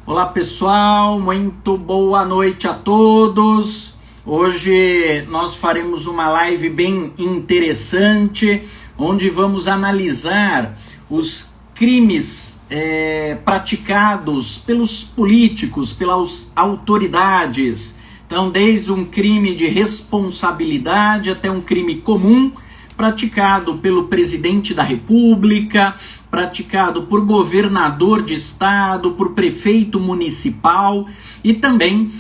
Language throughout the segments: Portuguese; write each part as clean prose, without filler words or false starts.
Olá pessoal, muito boa noite a todos. Hoje nós faremos uma live bem interessante, onde vamos analisar os crimes praticados pelos políticos, pelas autoridades. Então, desde um crime de responsabilidade até um crime comum, praticado pelo presidente da República, praticado por governador de estado, por prefeito municipal e também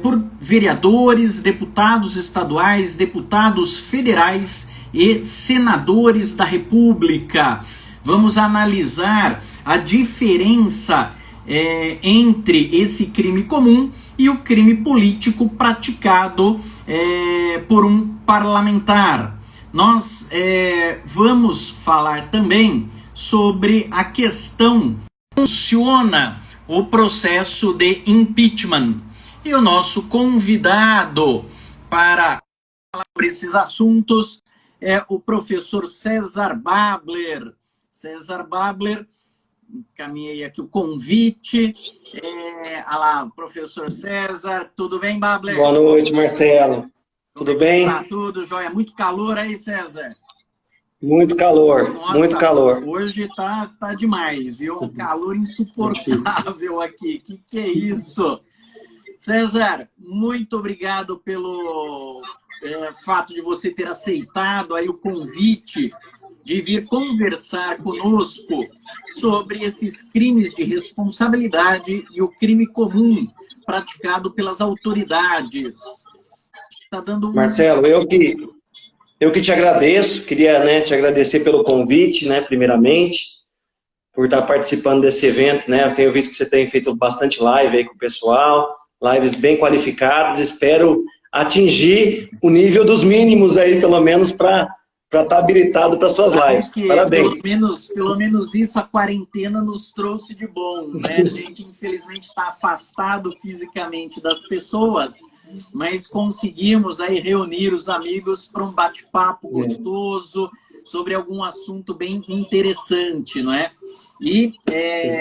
por vereadores, deputados estaduais, deputados federais e senadores da República. Vamos analisar a diferença entre esse crime comum e o crime político praticado por um parlamentar. Nós vamos falar também sobre a questão como funciona o processo de impeachment. E o nosso convidado para falar sobre esses assuntos é o professor César Babler. César Babler, encaminhei aqui o convite. Olha lá, professor César, tudo bem, Babler? Boa noite, Marcelo. Tudo bem? Tá tudo jóia. Muito calor aí, César? Muito calor, nossa, muito calor. Hoje tá demais, viu? Um calor insuportável aqui. Que é isso? César, muito obrigado pelo fato de você ter aceitado aí o convite de vir conversar conosco sobre esses crimes de responsabilidade e o crime comum praticado pelas autoridades. Tá dando Marcelo, eu que te agradeço, queria te agradecer pelo convite, primeiramente, por estar participando desse evento, Eu tenho visto que você tem feito bastante live aí com o pessoal, lives bem qualificadas, espero atingir o nível dos mínimos aí, pelo menos, para estar habilitado para suas lives. Parabéns. Pelo menos isso a quarentena nos trouxe de bom, né? A gente, infelizmente, está afastado fisicamente das pessoas, mas conseguimos aí reunir os amigos para um bate-papo gostoso sobre algum assunto bem interessante, não é? E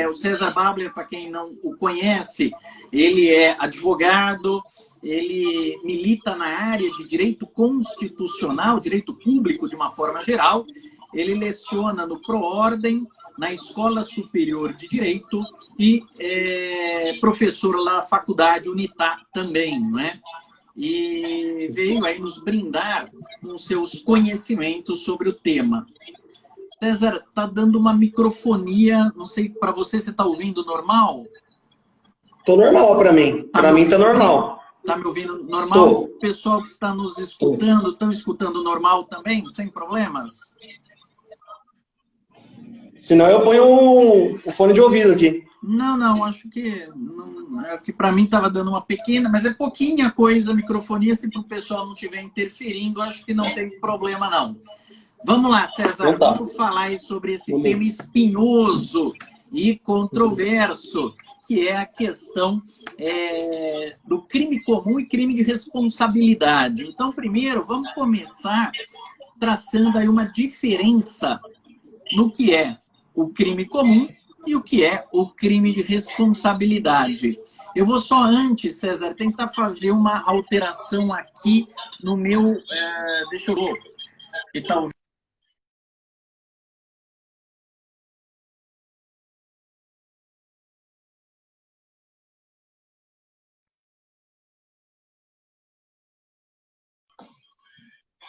o César Babler, para quem não o conhece, ele é advogado, ele milita na área de direito constitucional, direito público de uma forma geral, ele leciona no ProOrdem, na Escola Superior de Direito e professor lá na Faculdade Unitá também, não é? E veio aí nos brindar com seus conhecimentos sobre o tema. César, tá dando uma microfonia, não sei, para você está ouvindo normal? Tô normal para mim, para mim tá normal. Tá me ouvindo normal? Tô. O pessoal que está nos escutando, estão escutando normal também, sem problemas? Senão eu ponho o fone de ouvido aqui. Não, acho que para mim estava dando uma pequena, mas é pouquinha coisa a microfonia, se para o pessoal não estiver interferindo, acho que não tem problema não. Vamos lá, César, vamos falar aí sobre esse tema espinhoso e controverso, que é a questão do crime comum e crime de responsabilidade. Então, primeiro, vamos começar traçando aí uma diferença no que é o crime comum e o que é o crime de responsabilidade. Eu vou só antes, César, tentar fazer uma alteração aqui no meu... deixa eu ver. Que talvez...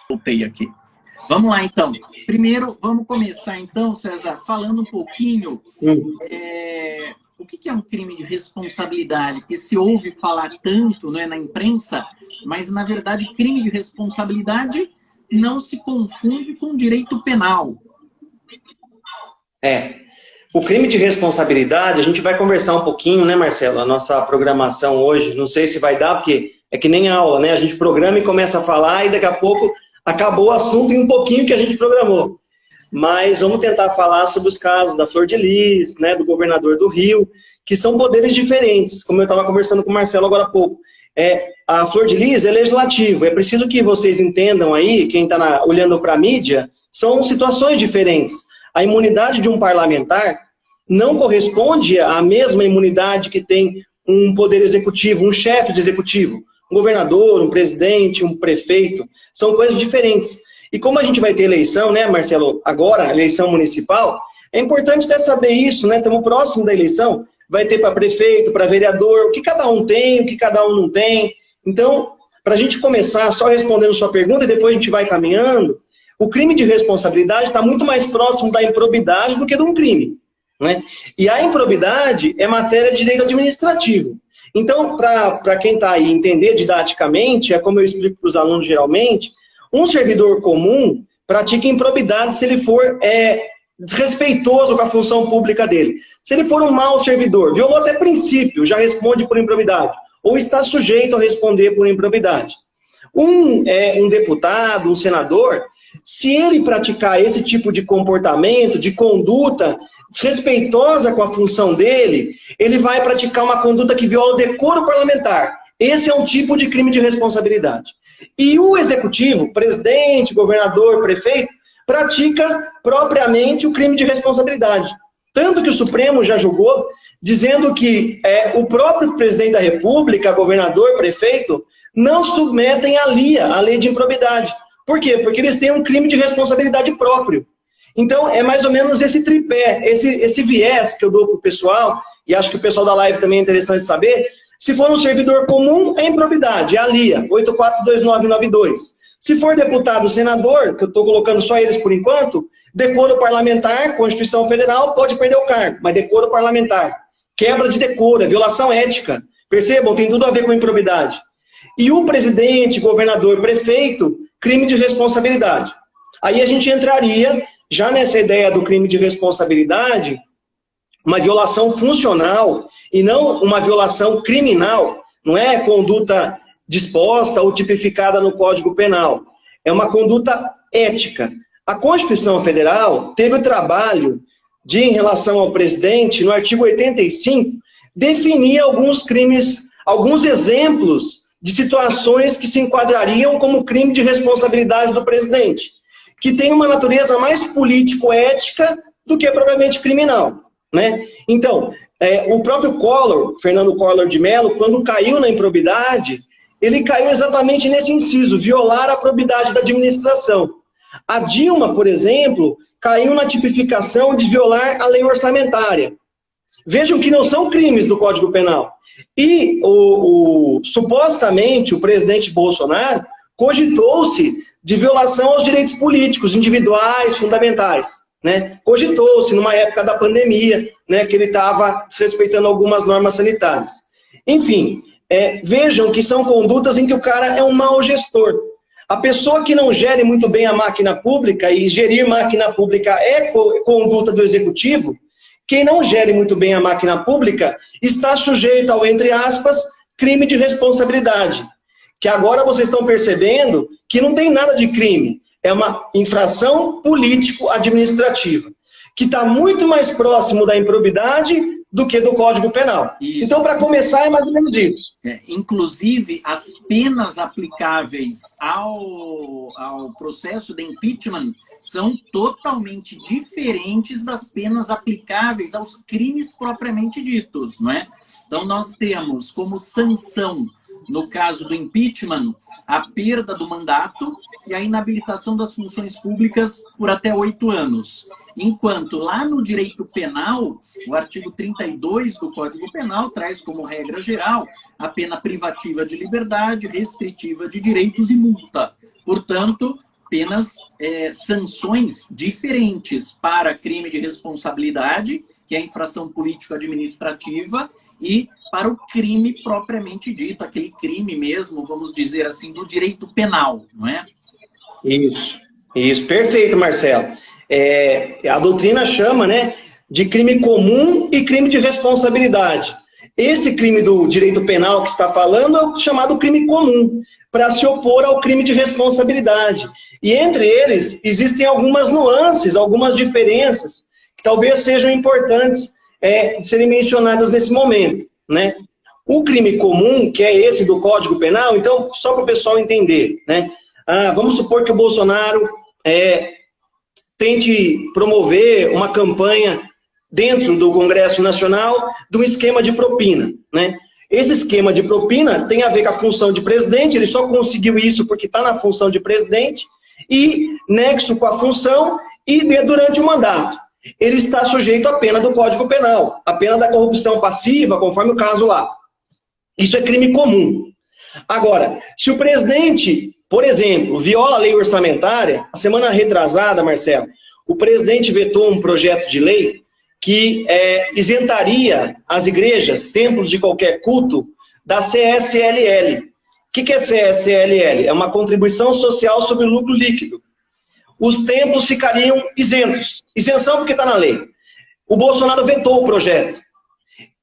Voltei aqui. Vamos lá, então. Primeiro, vamos começar, então, César, falando um pouquinho o que é um crime de responsabilidade, que se ouve falar tanto na imprensa, mas, na verdade, crime de responsabilidade não se confunde com direito penal. O crime de responsabilidade, a gente vai conversar um pouquinho, Marcelo? A nossa programação hoje, não sei se vai dar, porque é que nem aula, A gente programa e começa a falar e daqui a pouco acabou o assunto em um pouquinho que a gente programou. Mas vamos tentar falar sobre os casos da Flor de Lis, do governador do Rio, que são poderes diferentes, como eu estava conversando com o Marcelo agora há pouco. A Flor de Lis é legislativo, é preciso que vocês entendam aí, quem está olhando para a mídia, são situações diferentes. A imunidade de um parlamentar não corresponde à mesma imunidade que tem um poder executivo, um chefe de executivo, um governador, um presidente, um prefeito, são coisas diferentes. E como a gente vai ter eleição, né, Marcelo, agora, eleição municipal, é importante até saber isso, né, estamos próximo da eleição, vai ter para prefeito, para vereador, o que cada um tem, o que cada um não tem. Então, para a gente começar só respondendo sua pergunta e depois a gente vai caminhando, o crime de responsabilidade está muito mais próximo da improbidade do que de um crime, né? E a improbidade é matéria de direito administrativo. Então, para quem está aí entender didaticamente, é como eu explico para os alunos geralmente, um servidor comum pratica improbidade se ele for desrespeitoso com a função pública dele. Se ele for um mau servidor, violou até princípio, já responde por improbidade, ou está sujeito a responder por improbidade. Um deputado, um senador, se ele praticar esse tipo de comportamento, de conduta desrespeitosa com a função dele, ele vai praticar uma conduta que viola o decoro parlamentar. Esse é um tipo de crime de responsabilidade. E o executivo, presidente, governador, prefeito, pratica propriamente o crime de responsabilidade. Tanto que o Supremo já julgou, dizendo que o próprio presidente da República, governador, prefeito, não submetem à LIA, a lei de improbidade. Por quê? Porque eles têm um crime de responsabilidade próprio. Então, é mais ou menos esse tripé, esse viés que eu dou para o pessoal, e acho que o pessoal da live também é interessante saber, se for um servidor comum, é improbidade, é a LIA, 842992. Se for deputado, senador, que eu estou colocando só eles por enquanto, decoro parlamentar, Constituição Federal, pode perder o cargo, mas decoro parlamentar. Quebra de decoro, violação ética. Percebam, tem tudo a ver com improbidade. E o presidente, governador, prefeito, crime de responsabilidade. Aí a gente entraria, já nessa ideia do crime de responsabilidade, uma violação funcional e não uma violação criminal. Não é conduta disposta ou tipificada no Código Penal. É uma conduta ética. A Constituição Federal teve o trabalho de, em relação ao presidente, no artigo 85, definir alguns crimes, alguns exemplos de situações que se enquadrariam como crime de responsabilidade do presidente, que tem uma natureza mais político-ética do que propriamente criminal, né? Então, o próprio Collor, Fernando Collor de Mello, quando caiu na improbidade, ele caiu exatamente nesse inciso, violar a probidade da administração. A Dilma, por exemplo, caiu na tipificação de violar a lei orçamentária. Vejam que não são crimes do Código Penal. E, supostamente, o presidente Bolsonaro cogitou-se de violação aos direitos políticos, individuais, fundamentais, né? Cogitou-se, numa época da pandemia, né, que ele estava desrespeitando algumas normas sanitárias. Enfim, vejam que são condutas em que o cara é um mau gestor. A pessoa que não gere muito bem a máquina pública, e gerir máquina pública é conduta do executivo, quem não gere muito bem a máquina pública está sujeito ao, entre aspas, crime de responsabilidade. Que agora vocês estão percebendo que não tem nada de crime. É uma infração político-administrativa, que está muito mais próximo da improbidade do que do Código Penal. Isso. Então, para começar, é mais ou menos isso. Inclusive, as penas aplicáveis ao processo de impeachment são totalmente diferentes das penas aplicáveis aos crimes propriamente ditos, não é? Então, nós temos como sanção, no caso do impeachment, a perda do mandato e a inabilitação das funções públicas por até 8 anos. Enquanto lá no direito penal, o artigo 32 do Código Penal traz como regra geral a pena privativa de liberdade, restritiva de direitos e multa. Portanto, sanções diferentes para crime de responsabilidade, que é a infração político-administrativa, e para o crime propriamente dito, aquele crime mesmo, vamos dizer assim, do direito penal, não é? Isso, perfeito, Marcelo. A doutrina chama, né, de crime comum e crime de responsabilidade. Esse crime do direito penal que está falando é o chamado crime comum, para se opor ao crime de responsabilidade. E entre eles existem algumas nuances, algumas diferenças, que talvez sejam importantes de serem mencionadas nesse momento, né? O crime comum, que é esse do Código Penal, então, só para o pessoal entender, né? Vamos supor que o Bolsonaro tente promover uma campanha dentro do Congresso Nacional, de um esquema de propina, né? Esse esquema de propina tem a ver com a função de presidente, ele só conseguiu isso porque está na função de presidente, e nexo com a função e durante o mandato. Ele está sujeito à pena do Código Penal, a pena da corrupção passiva, conforme o caso lá. Isso é crime comum. Agora, se o presidente, por exemplo, viola a lei orçamentária, a semana retrasada, Marcelo, o presidente vetou um projeto de lei que isentaria as igrejas, templos de qualquer culto, da CSLL. O que é CSLL? É uma contribuição social sobre o lucro líquido. Os templos ficariam isentos. Isenção porque está na lei. O Bolsonaro vetou o projeto.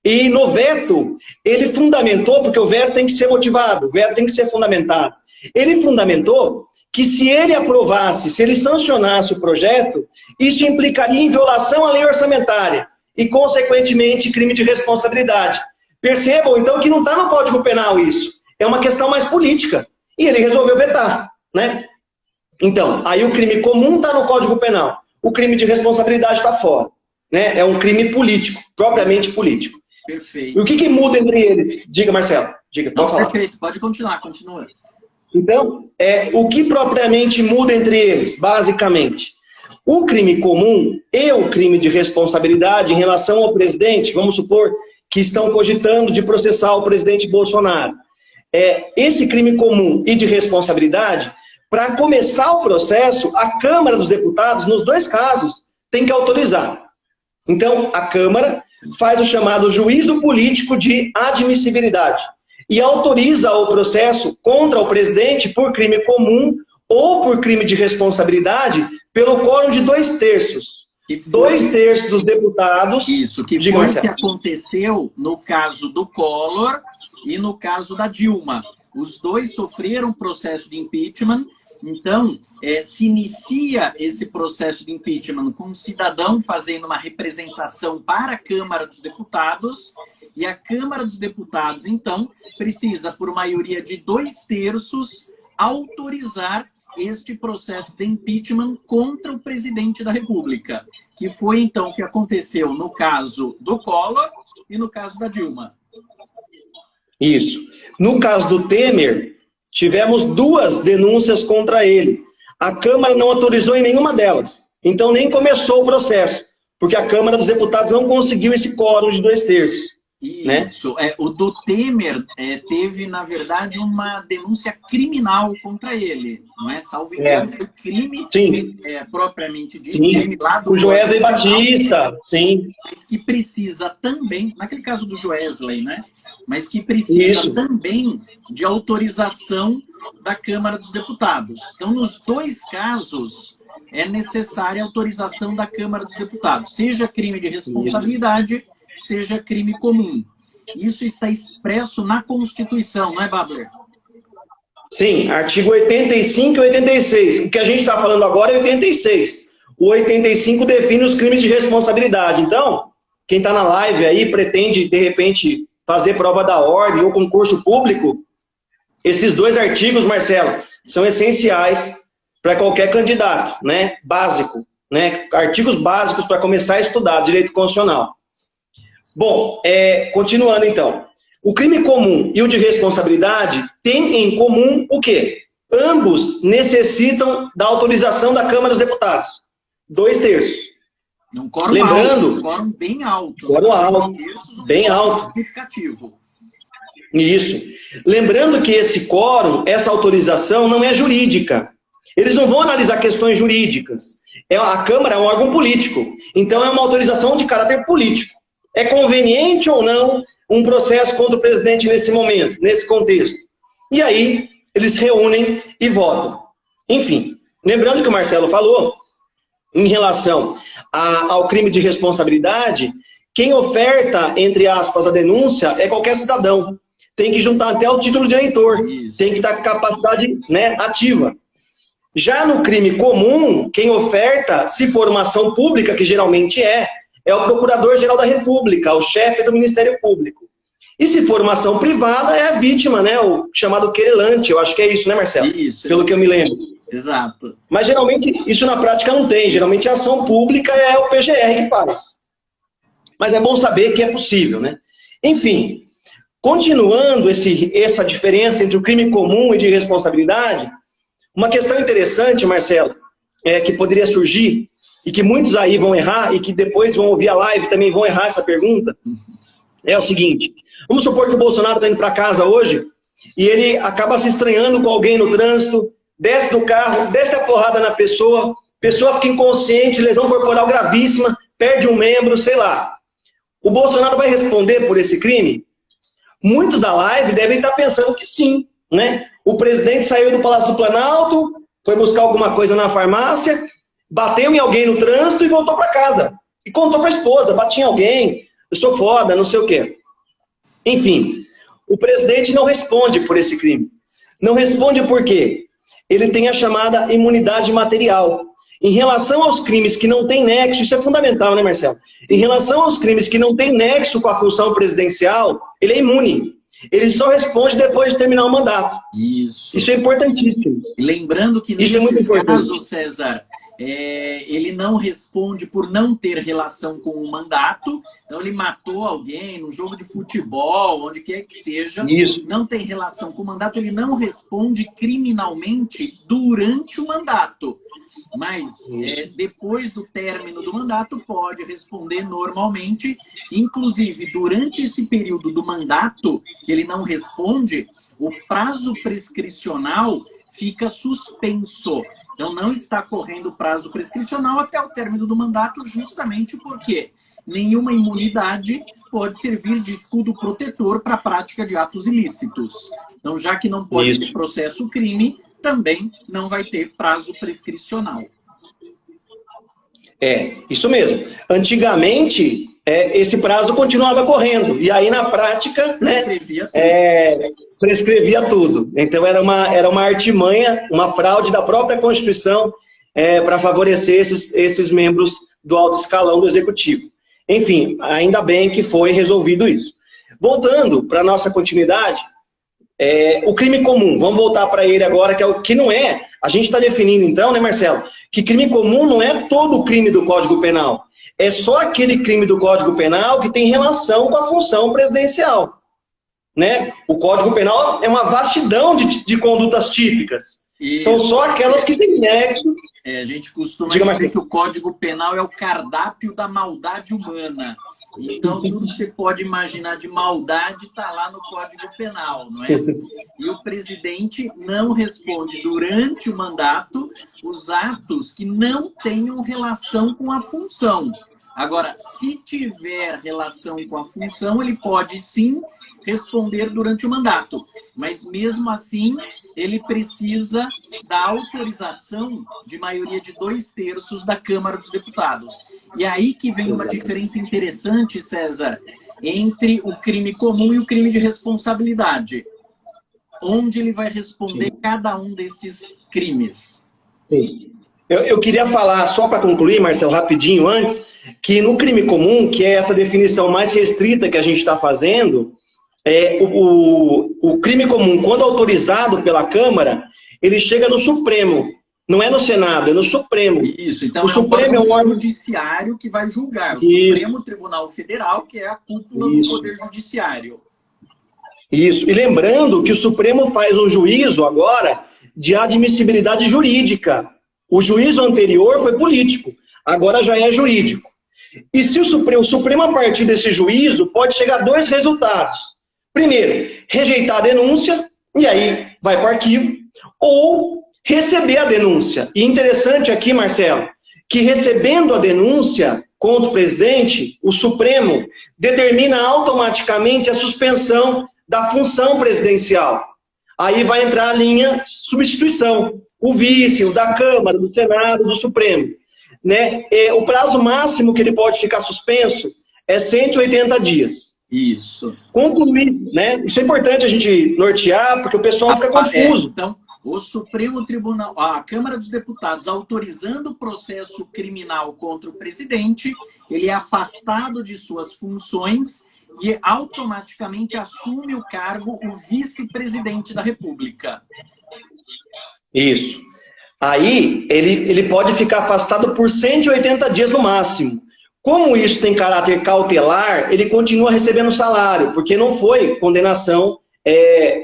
E no veto, ele fundamentou, porque o veto tem que ser motivado, o veto tem que ser fundamentado. Ele fundamentou que se ele aprovasse, se ele sancionasse o projeto, isso implicaria em violação à lei orçamentária e, consequentemente, crime de responsabilidade. Percebam, então, que não está no Código Penal isso. É uma questão mais política. E ele resolveu vetar, né? Então, aí o crime comum está no Código Penal. O crime de responsabilidade está fora, né? É um crime político, propriamente político. Perfeito. E o que muda entre eles? Diga, Marcelo. Diga, pode falar. Perfeito, pode continuar, continua. Então, o que propriamente muda entre eles, basicamente? O crime comum e o crime de responsabilidade em relação ao presidente, vamos supor que estão cogitando de processar o presidente Bolsonaro. Esse crime comum e de responsabilidade, para começar o processo, a Câmara dos Deputados, nos dois casos, tem que autorizar. Então, a Câmara faz o chamado juízo político de admissibilidade e autoriza o processo contra o presidente por crime comum ou por crime de responsabilidade pelo quórum de 2/3. 2/3 dos deputados... Isso, que foi o que aconteceu no caso do Collor e no caso da Dilma. Os dois sofreram processo de impeachment. Então, se inicia esse processo de impeachment com um cidadão fazendo uma representação para a Câmara dos Deputados, e a Câmara dos Deputados, então, precisa, por maioria de 2/3, autorizar este processo de impeachment contra o presidente da República, que foi, então, o que aconteceu no caso do Collor e no caso da Dilma. Isso. No caso do Temer, tivemos 2 denúncias contra ele. A Câmara não autorizou em nenhuma delas. Então nem começou o processo, porque a Câmara dos Deputados não conseguiu esse quórum de 2/3. Isso. Né? O do Temer teve, na verdade, uma denúncia criminal contra ele. Não é? Salvo engano, foi crime propriamente dito. Crime lá do o Joesley Batista, sim. Mas que precisa também, naquele caso do Joesley, né? Mas que precisa também de autorização da Câmara dos Deputados. Então, nos dois casos, é necessária a autorização da Câmara dos Deputados, seja crime de responsabilidade, seja crime comum. Isso está expresso na Constituição, não é, Babler? Sim, artigo 85 e 86. O que a gente está falando agora é 86. O 85 define os crimes de responsabilidade. Então, quem está na live aí pretende, de repente, fazer prova da ordem ou concurso público, esses 2 artigos, Marcelo, são essenciais para qualquer candidato, né? Básico, né? Artigos básicos para começar a estudar direito constitucional. Bom, continuando então. O crime comum e o de responsabilidade têm em comum o quê? Ambos necessitam da autorização da Câmara dos Deputados. 2/3. Um quórum Lembrando, alto, um quórum bem alto. Quórum alto, bem alto. Significativo. Isso. Lembrando que esse quórum, essa autorização não é jurídica. Eles não vão analisar questões jurídicas. A Câmara é um órgão político. Então é uma autorização de caráter político. É conveniente ou não um processo contra o presidente nesse momento, nesse contexto? E aí eles se reúnem e votam. Enfim, lembrando que o Marcelo falou, em relação ao crime de responsabilidade, quem oferta, entre aspas, a denúncia é qualquer cidadão. Tem que juntar até o título de eleitor. Isso. Tem que estar com capacidade, né, ativa. Já no crime comum, quem oferta, se for uma ação pública, que geralmente é o Procurador-Geral da República, o chefe do Ministério Público. E se for uma ação privada, é a vítima, né, o chamado querelante. Eu acho que é isso, né, Marcelo? Isso. Pelo que eu me lembro. Exato. Mas geralmente isso na prática não tem. Geralmente a ação pública é o PGR que faz. Mas é bom saber que é possível, né? Enfim, continuando essa diferença entre o crime comum e de responsabilidade, uma questão interessante, Marcelo, que poderia surgir, e que muitos aí vão errar, e que depois vão ouvir a live também vão errar essa pergunta, é o seguinte: vamos supor que o Bolsonaro está indo para casa hoje, e ele acaba se estranhando com alguém no trânsito, desce do carro, desce a porrada na pessoa, pessoa fica inconsciente, lesão corporal gravíssima, perde um membro, sei lá. O Bolsonaro vai responder por esse crime? Muitos da live devem estar pensando que sim, né? O presidente saiu do Palácio do Planalto, foi buscar alguma coisa na farmácia, bateu em alguém no trânsito e voltou para casa. E contou para a esposa: bati em alguém, eu sou foda, não sei o quê. Enfim, o presidente não responde por esse crime. Não responde por quê? Ele tem a chamada imunidade material. Em relação aos crimes que não têm nexo, isso é fundamental, né, Marcelo? Em relação aos crimes que não têm nexo com a função presidencial, ele é imune. Ele só responde depois de terminar o mandato. Isso é importantíssimo. Lembrando que nesse caso, César, ele não responde por não ter relação com o mandato. Então ele matou alguém num jogo de futebol, onde quer que seja, não tem relação com o mandato, ele não responde criminalmente durante o mandato. Mas depois do término do mandato pode responder normalmente. Inclusive, durante esse período do mandato que ele não responde, o prazo prescricional fica suspenso. Então não está correndo o prazo prescricional até o término do mandato, justamente porque nenhuma imunidade pode servir de escudo protetor para a prática de atos ilícitos. Então, já que não pode ter processo crime, também não vai ter prazo prescricional. Isso mesmo. Antigamente, esse prazo continuava correndo. E aí, na prática, prescrevia tudo. Então, era uma artimanha, uma fraude da própria Constituição para favorecer esses membros do alto escalão do Executivo. Enfim, ainda bem que foi resolvido isso. Voltando para a nossa continuidade, o crime comum, vamos voltar para ele agora, que é o que não é. A gente está definindo então, né, Marcelo, que crime comum não é todo o crime do Código Penal. É só aquele crime do Código Penal que tem relação com a função presidencial. Né? O Código Penal é uma vastidão de condutas típicas. São só aquelas que têm nexo. A gente costuma dizer que o Código Penal é o cardápio da maldade humana. Então, tudo que você pode imaginar de maldade está lá no Código Penal, não é? E o presidente não responde durante o mandato os atos que não tenham relação com a função. Agora, se tiver relação com a função, ele pode sim responder durante o mandato. Mas, mesmo assim, ele precisa da autorização de maioria de 2/3 da Câmara dos Deputados. E aí que vem uma diferença interessante, César, entre o crime comum e o crime de responsabilidade. Onde ele vai responder cada um destes crimes. Sim. Eu queria falar, só para concluir, Marcelo, rapidinho antes, que no crime comum, que é essa definição mais restrita que a gente está fazendo, o crime comum, quando autorizado pela Câmara, ele chega no Supremo. Não é no Senado, é no Supremo. Isso, então o Supremo é um órgão judiciário que vai julgar. O Supremo Tribunal Federal, que é a cúpula do Poder Judiciário. Isso. E lembrando que o Supremo faz um juízo agora de admissibilidade jurídica. O juízo anterior foi político, agora já é jurídico. E se o Supremo, a partir desse juízo, pode chegar a 2 resultados. Primeiro, rejeitar a denúncia, e aí vai para o arquivo, ou receber a denúncia. E interessante aqui, Marcelo, que recebendo a denúncia contra o presidente, o Supremo determina automaticamente a suspensão da função presidencial. Aí vai entrar a linha substituição. O vice, o da Câmara, do Senado, do Supremo. Né? O prazo máximo que ele pode ficar suspenso é 180 dias. Isso. Concluir, né? Isso é importante a gente nortear, porque o pessoal fica confuso. Então, o Supremo Tribunal, a Câmara dos Deputados, autorizando o processo criminal contra o presidente, ele é afastado de suas funções e automaticamente assume o cargo o vice-presidente da República. Isso. Aí, ele pode ficar afastado por 180 dias no máximo. Como isso tem caráter cautelar, ele continua recebendo salário, porque não foi condenação,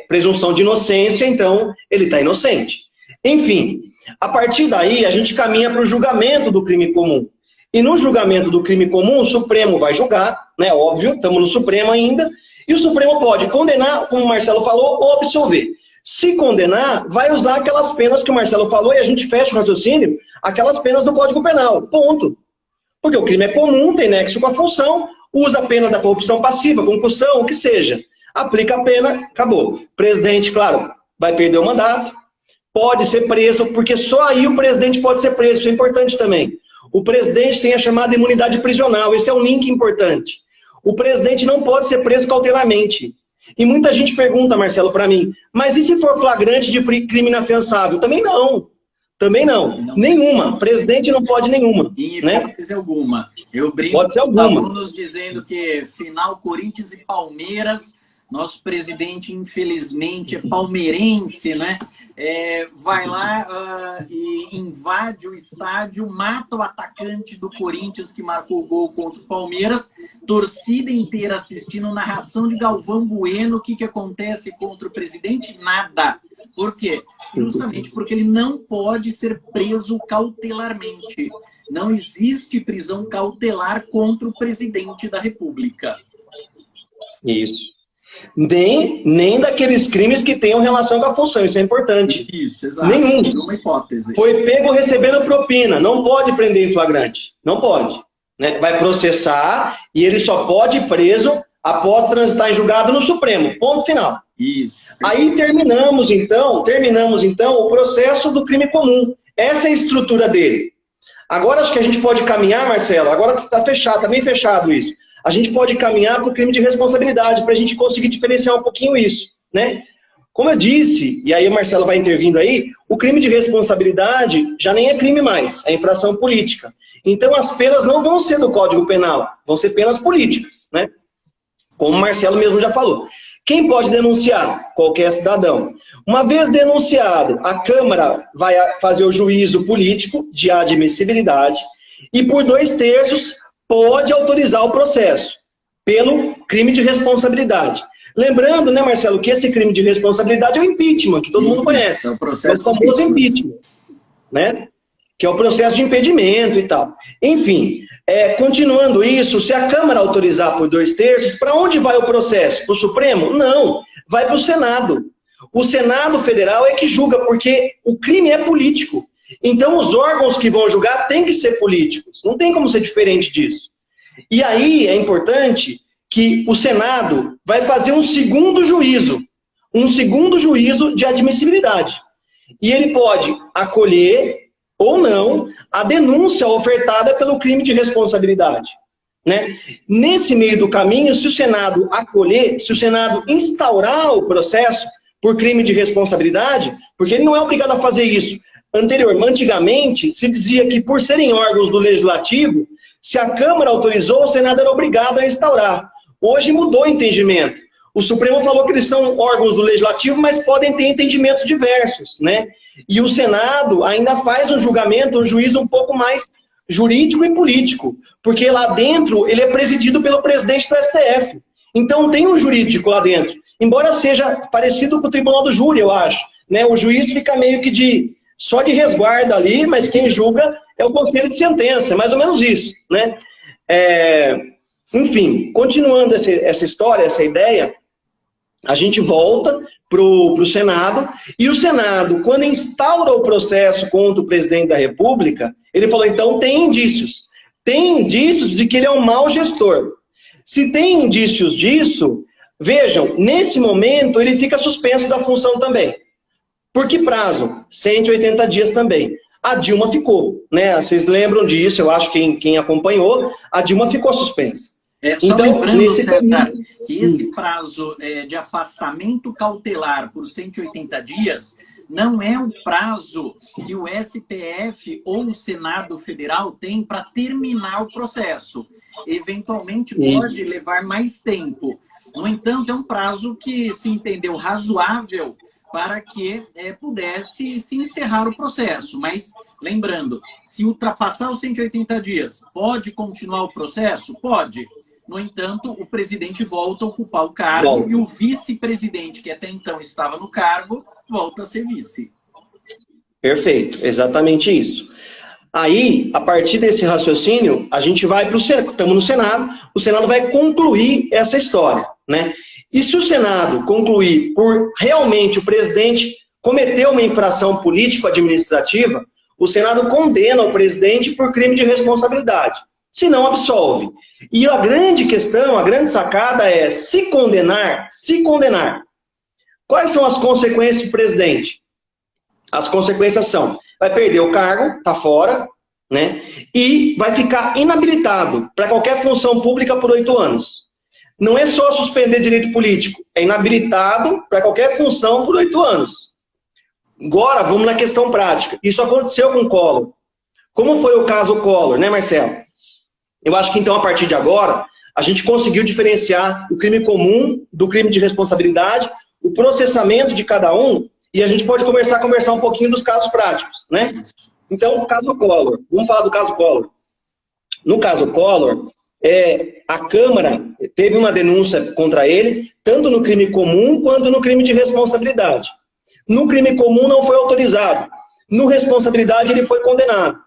presunção de inocência, então ele está inocente. Enfim, a partir daí a gente caminha para o julgamento do crime comum. E no julgamento do crime comum, o Supremo vai julgar, né, óbvio, estamos no Supremo ainda, e o Supremo pode condenar, como o Marcelo falou, ou absolver. Se condenar, vai usar aquelas penas que o Marcelo falou, e a gente fecha o raciocínio, aquelas penas do Código Penal, ponto. Porque o crime é comum, tem nexo com a função, usa a pena da corrupção passiva, concussão, o que seja. Aplica a pena, acabou. O presidente, claro, vai perder o mandato, pode ser preso, porque só aí o presidente pode ser preso, isso é importante também. O presidente tem a chamada imunidade prisional, esse é um link importante. O presidente não pode ser preso cautelarmente. E muita gente pergunta, Marcelo, para mim, mas e se for flagrante de crime inafiançável? Também não. Também não. Nenhuma. Presidente não pode nenhuma. Em hipótese, né? Alguma. Eu brinco pode ser com os alguma. alunos dizendo que final Corinthians e Palmeiras, nosso presidente, infelizmente, é palmeirense, né? Vai lá e invade o estádio, mata o atacante do Corinthians que marcou o gol contra o Palmeiras, torcida inteira assistindo, narração de Galvão Bueno. O que acontece contra o presidente? Nada. Por quê? Justamente porque ele não pode ser preso cautelarmente. Não existe prisão cautelar contra o presidente da República. Isso. Nem daqueles crimes que tenham relação com a função, isso é importante. Isso, exato. Nenhum. Uma hipótese. Foi pego recebendo propina, não pode prender em flagrante, não pode. Né? Vai processar e ele só pode ir preso após transitar em julgado no Supremo, ponto final. Isso. Aí terminamos então o processo do crime comum. Essa é a estrutura dele. Agora acho que a gente pode caminhar, Marcelo, agora está fechado, está bem fechado isso. A gente pode caminhar para o crime de responsabilidade, para a gente conseguir diferenciar um pouquinho isso, né? Como eu disse, e aí o Marcelo vai intervindo aí, o crime de responsabilidade já nem é crime mais, é infração política. Então as penas não vão ser do Código Penal, vão ser penas políticas, né? Como o Marcelo mesmo já falou. Quem pode denunciar? Qualquer cidadão. Uma vez denunciado, a Câmara vai fazer o juízo político de admissibilidade e por 2/3 pode autorizar o processo pelo crime de responsabilidade. Lembrando, né, Marcelo, que esse crime de responsabilidade é o impeachment, que todo mundo conhece. É o processo famoso impeachment, né? Que é o processo de impedimento e tal. Enfim, continuando isso, se a Câmara autorizar por 2/3, para onde vai o processo? Para o Supremo? Não, vai para o Senado. O Senado Federal é que julga, porque o crime é político. Então os órgãos que vão julgar têm que ser políticos, não tem como ser diferente disso. E aí é importante que o Senado vai fazer um segundo juízo de admissibilidade. E ele pode acolher ou não a denúncia ofertada pelo crime de responsabilidade. Né? Nesse meio do caminho, se o Senado acolher, se o Senado instaurar o processo por crime de responsabilidade, porque ele não é obrigado a fazer isso. Antigamente, se dizia que por serem órgãos do Legislativo, se a Câmara autorizou, o Senado era obrigado a instaurar. Hoje mudou o entendimento. O Supremo falou que eles são órgãos do Legislativo, mas podem ter entendimentos diversos, né? E o Senado ainda faz um julgamento, um juízo um pouco mais jurídico e político, porque lá dentro ele é presidido pelo presidente do STF. Então tem um jurídico lá dentro, embora seja parecido com o Tribunal do Júri, eu acho. Né? O juiz fica meio que só de resguardo ali, mas quem julga é o conselho de sentença, é mais ou menos isso. Né? Enfim, continuando essa história, essa ideia, a gente volta para o Senado, e o Senado, quando instaura o processo contra o presidente da República, ele falou, então tem indícios de que ele é um mau gestor. Se tem indícios disso, vejam, nesse momento ele fica suspenso da função também. Por que prazo? 180 dias também. A Dilma ficou, né? Vocês lembram disso, eu acho que quem acompanhou, a Dilma ficou suspensa. Só então, lembrando, César, que esse prazo de afastamento cautelar por 180 dias não é o prazo que o STF ou o Senado Federal tem para terminar o processo. Eventualmente pode levar mais tempo. No entanto, é um prazo que se entendeu razoável para que pudesse se encerrar o processo. Mas, lembrando, se ultrapassar os 180 dias, pode continuar o processo? Pode. No entanto, o presidente volta a ocupar o cargo e o vice-presidente, que até então estava no cargo, volta a ser vice. Perfeito, exatamente isso. Aí, a partir desse raciocínio, a gente vai para o Senado, estamos no Senado, o Senado vai concluir essa história, né? E se o Senado concluir por realmente o presidente cometeu uma infração político-administrativa, o Senado condena o presidente por crime de responsabilidade, se não absolve. E a grande questão, a grande sacada é, se condenar, quais são as consequências do presidente? As consequências são, vai perder o cargo, tá fora, né? E vai ficar inabilitado para qualquer função pública por 8 anos. Não é só suspender direito político, é inabilitado para qualquer função por 8 anos. Agora, vamos na questão prática. Isso aconteceu com o Collor. Como foi o caso Collor, né, Marcelo? Eu acho que, então, a partir de agora, a gente conseguiu diferenciar o crime comum do crime de responsabilidade, o processamento de cada um, e a gente pode conversar um pouquinho dos casos práticos, né? Então, o caso Collor. Vamos falar do caso Collor. No caso Collor, a Câmara teve uma denúncia contra ele, tanto no crime comum quanto no crime de responsabilidade. No crime comum não foi autorizado. No responsabilidade ele foi condenado.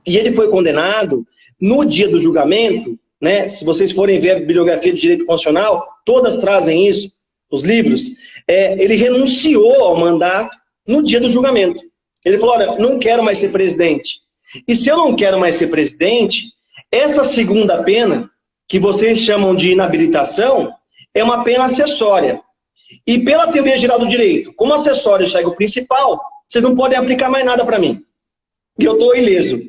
E ele foi condenado no dia do julgamento, né? Se vocês forem ver a bibliografia de direito constitucional, todas trazem isso, os livros. Ele renunciou ao mandato no dia do julgamento. Ele falou, olha, não quero mais ser presidente. E se eu não quero mais ser presidente, essa segunda pena, que vocês chamam de inabilitação, é uma pena acessória. E pela teoria geral do direito, como acessório chega o principal, vocês não podem aplicar mais nada para mim. E eu estou ileso,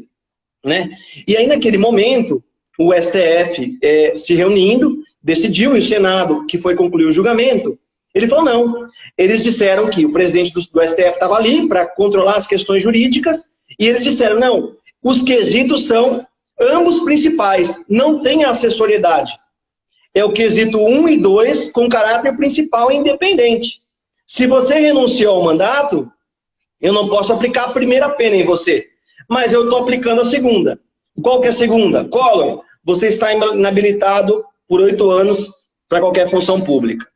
né? E aí, naquele momento, o STF se reunindo, decidiu, e o Senado, que foi concluir o julgamento, ele falou não. Eles disseram que o presidente do STF estava ali para controlar as questões jurídicas, e eles disseram, não, os quesitos são ambos principais, não tem acessoriedade. É o quesito 1 e 2 com caráter principal e independente. Se você renunciou ao mandato, eu não posso aplicar a primeira pena em você, mas eu estou aplicando a segunda. Qual que é a segunda? Collor, você está inabilitado por 8 anos para qualquer função pública.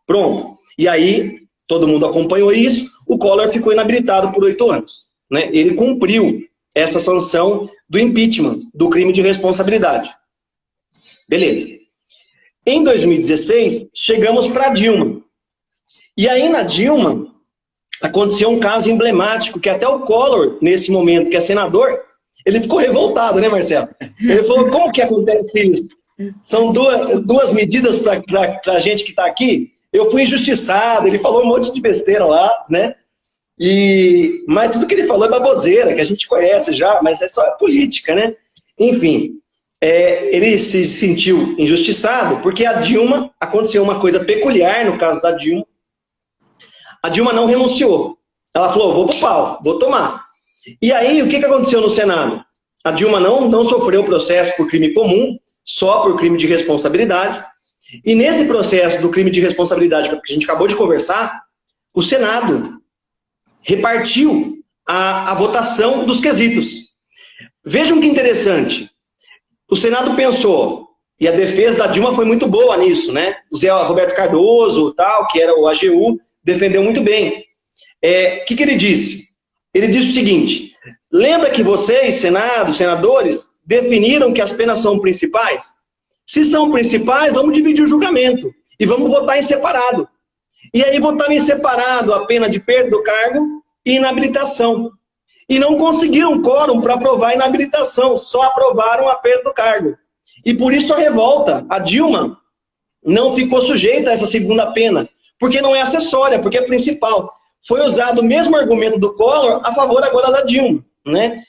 Pronto. E aí, todo mundo acompanhou isso, o Collor ficou inabilitado por 8 anos. Né? Ele cumpriu essa sanção do impeachment, do crime de responsabilidade. Beleza. Em 2016, chegamos para Dilma. E aí, na Dilma, aconteceu um caso emblemático, que até o Collor, nesse momento, que é senador, ele ficou revoltado, né, Marcelo? Ele falou, como que acontece isso? São duas medidas para a gente que está aqui. Eu fui injustiçado, ele falou um monte de besteira lá, né? Mas tudo que ele falou é baboseira, que a gente conhece já, mas é só política, né? Enfim, ele se sentiu injustiçado porque a Dilma, aconteceu uma coisa peculiar no caso da Dilma. A Dilma não renunciou. Ela falou, vou pro pau, vou tomar. E aí, o que aconteceu no Senado? A Dilma não sofreu processo por crime comum, só por crime de responsabilidade. E nesse processo do crime de responsabilidade que a gente acabou de conversar, o Senado repartiu a votação dos quesitos. Vejam que interessante. O Senado pensou, e a defesa da Dilma foi muito boa nisso, né? O Zé Roberto Cardoso, tal, que era o AGU, defendeu muito bem. O que ele disse? Ele disse o seguinte, lembra que vocês, Senado, senadores, definiram que as penas são principais? Se são principais, vamos dividir o julgamento e vamos votar em separado. E aí votaram em separado a pena de perda do cargo e inabilitação. E não conseguiram quórum para aprovar a inabilitação, só aprovaram a perda do cargo. E por isso a revolta. A Dilma não ficou sujeita a essa segunda pena, porque não é acessória, porque é principal. Foi usado o mesmo argumento do Collor a favor agora da Dilma, né?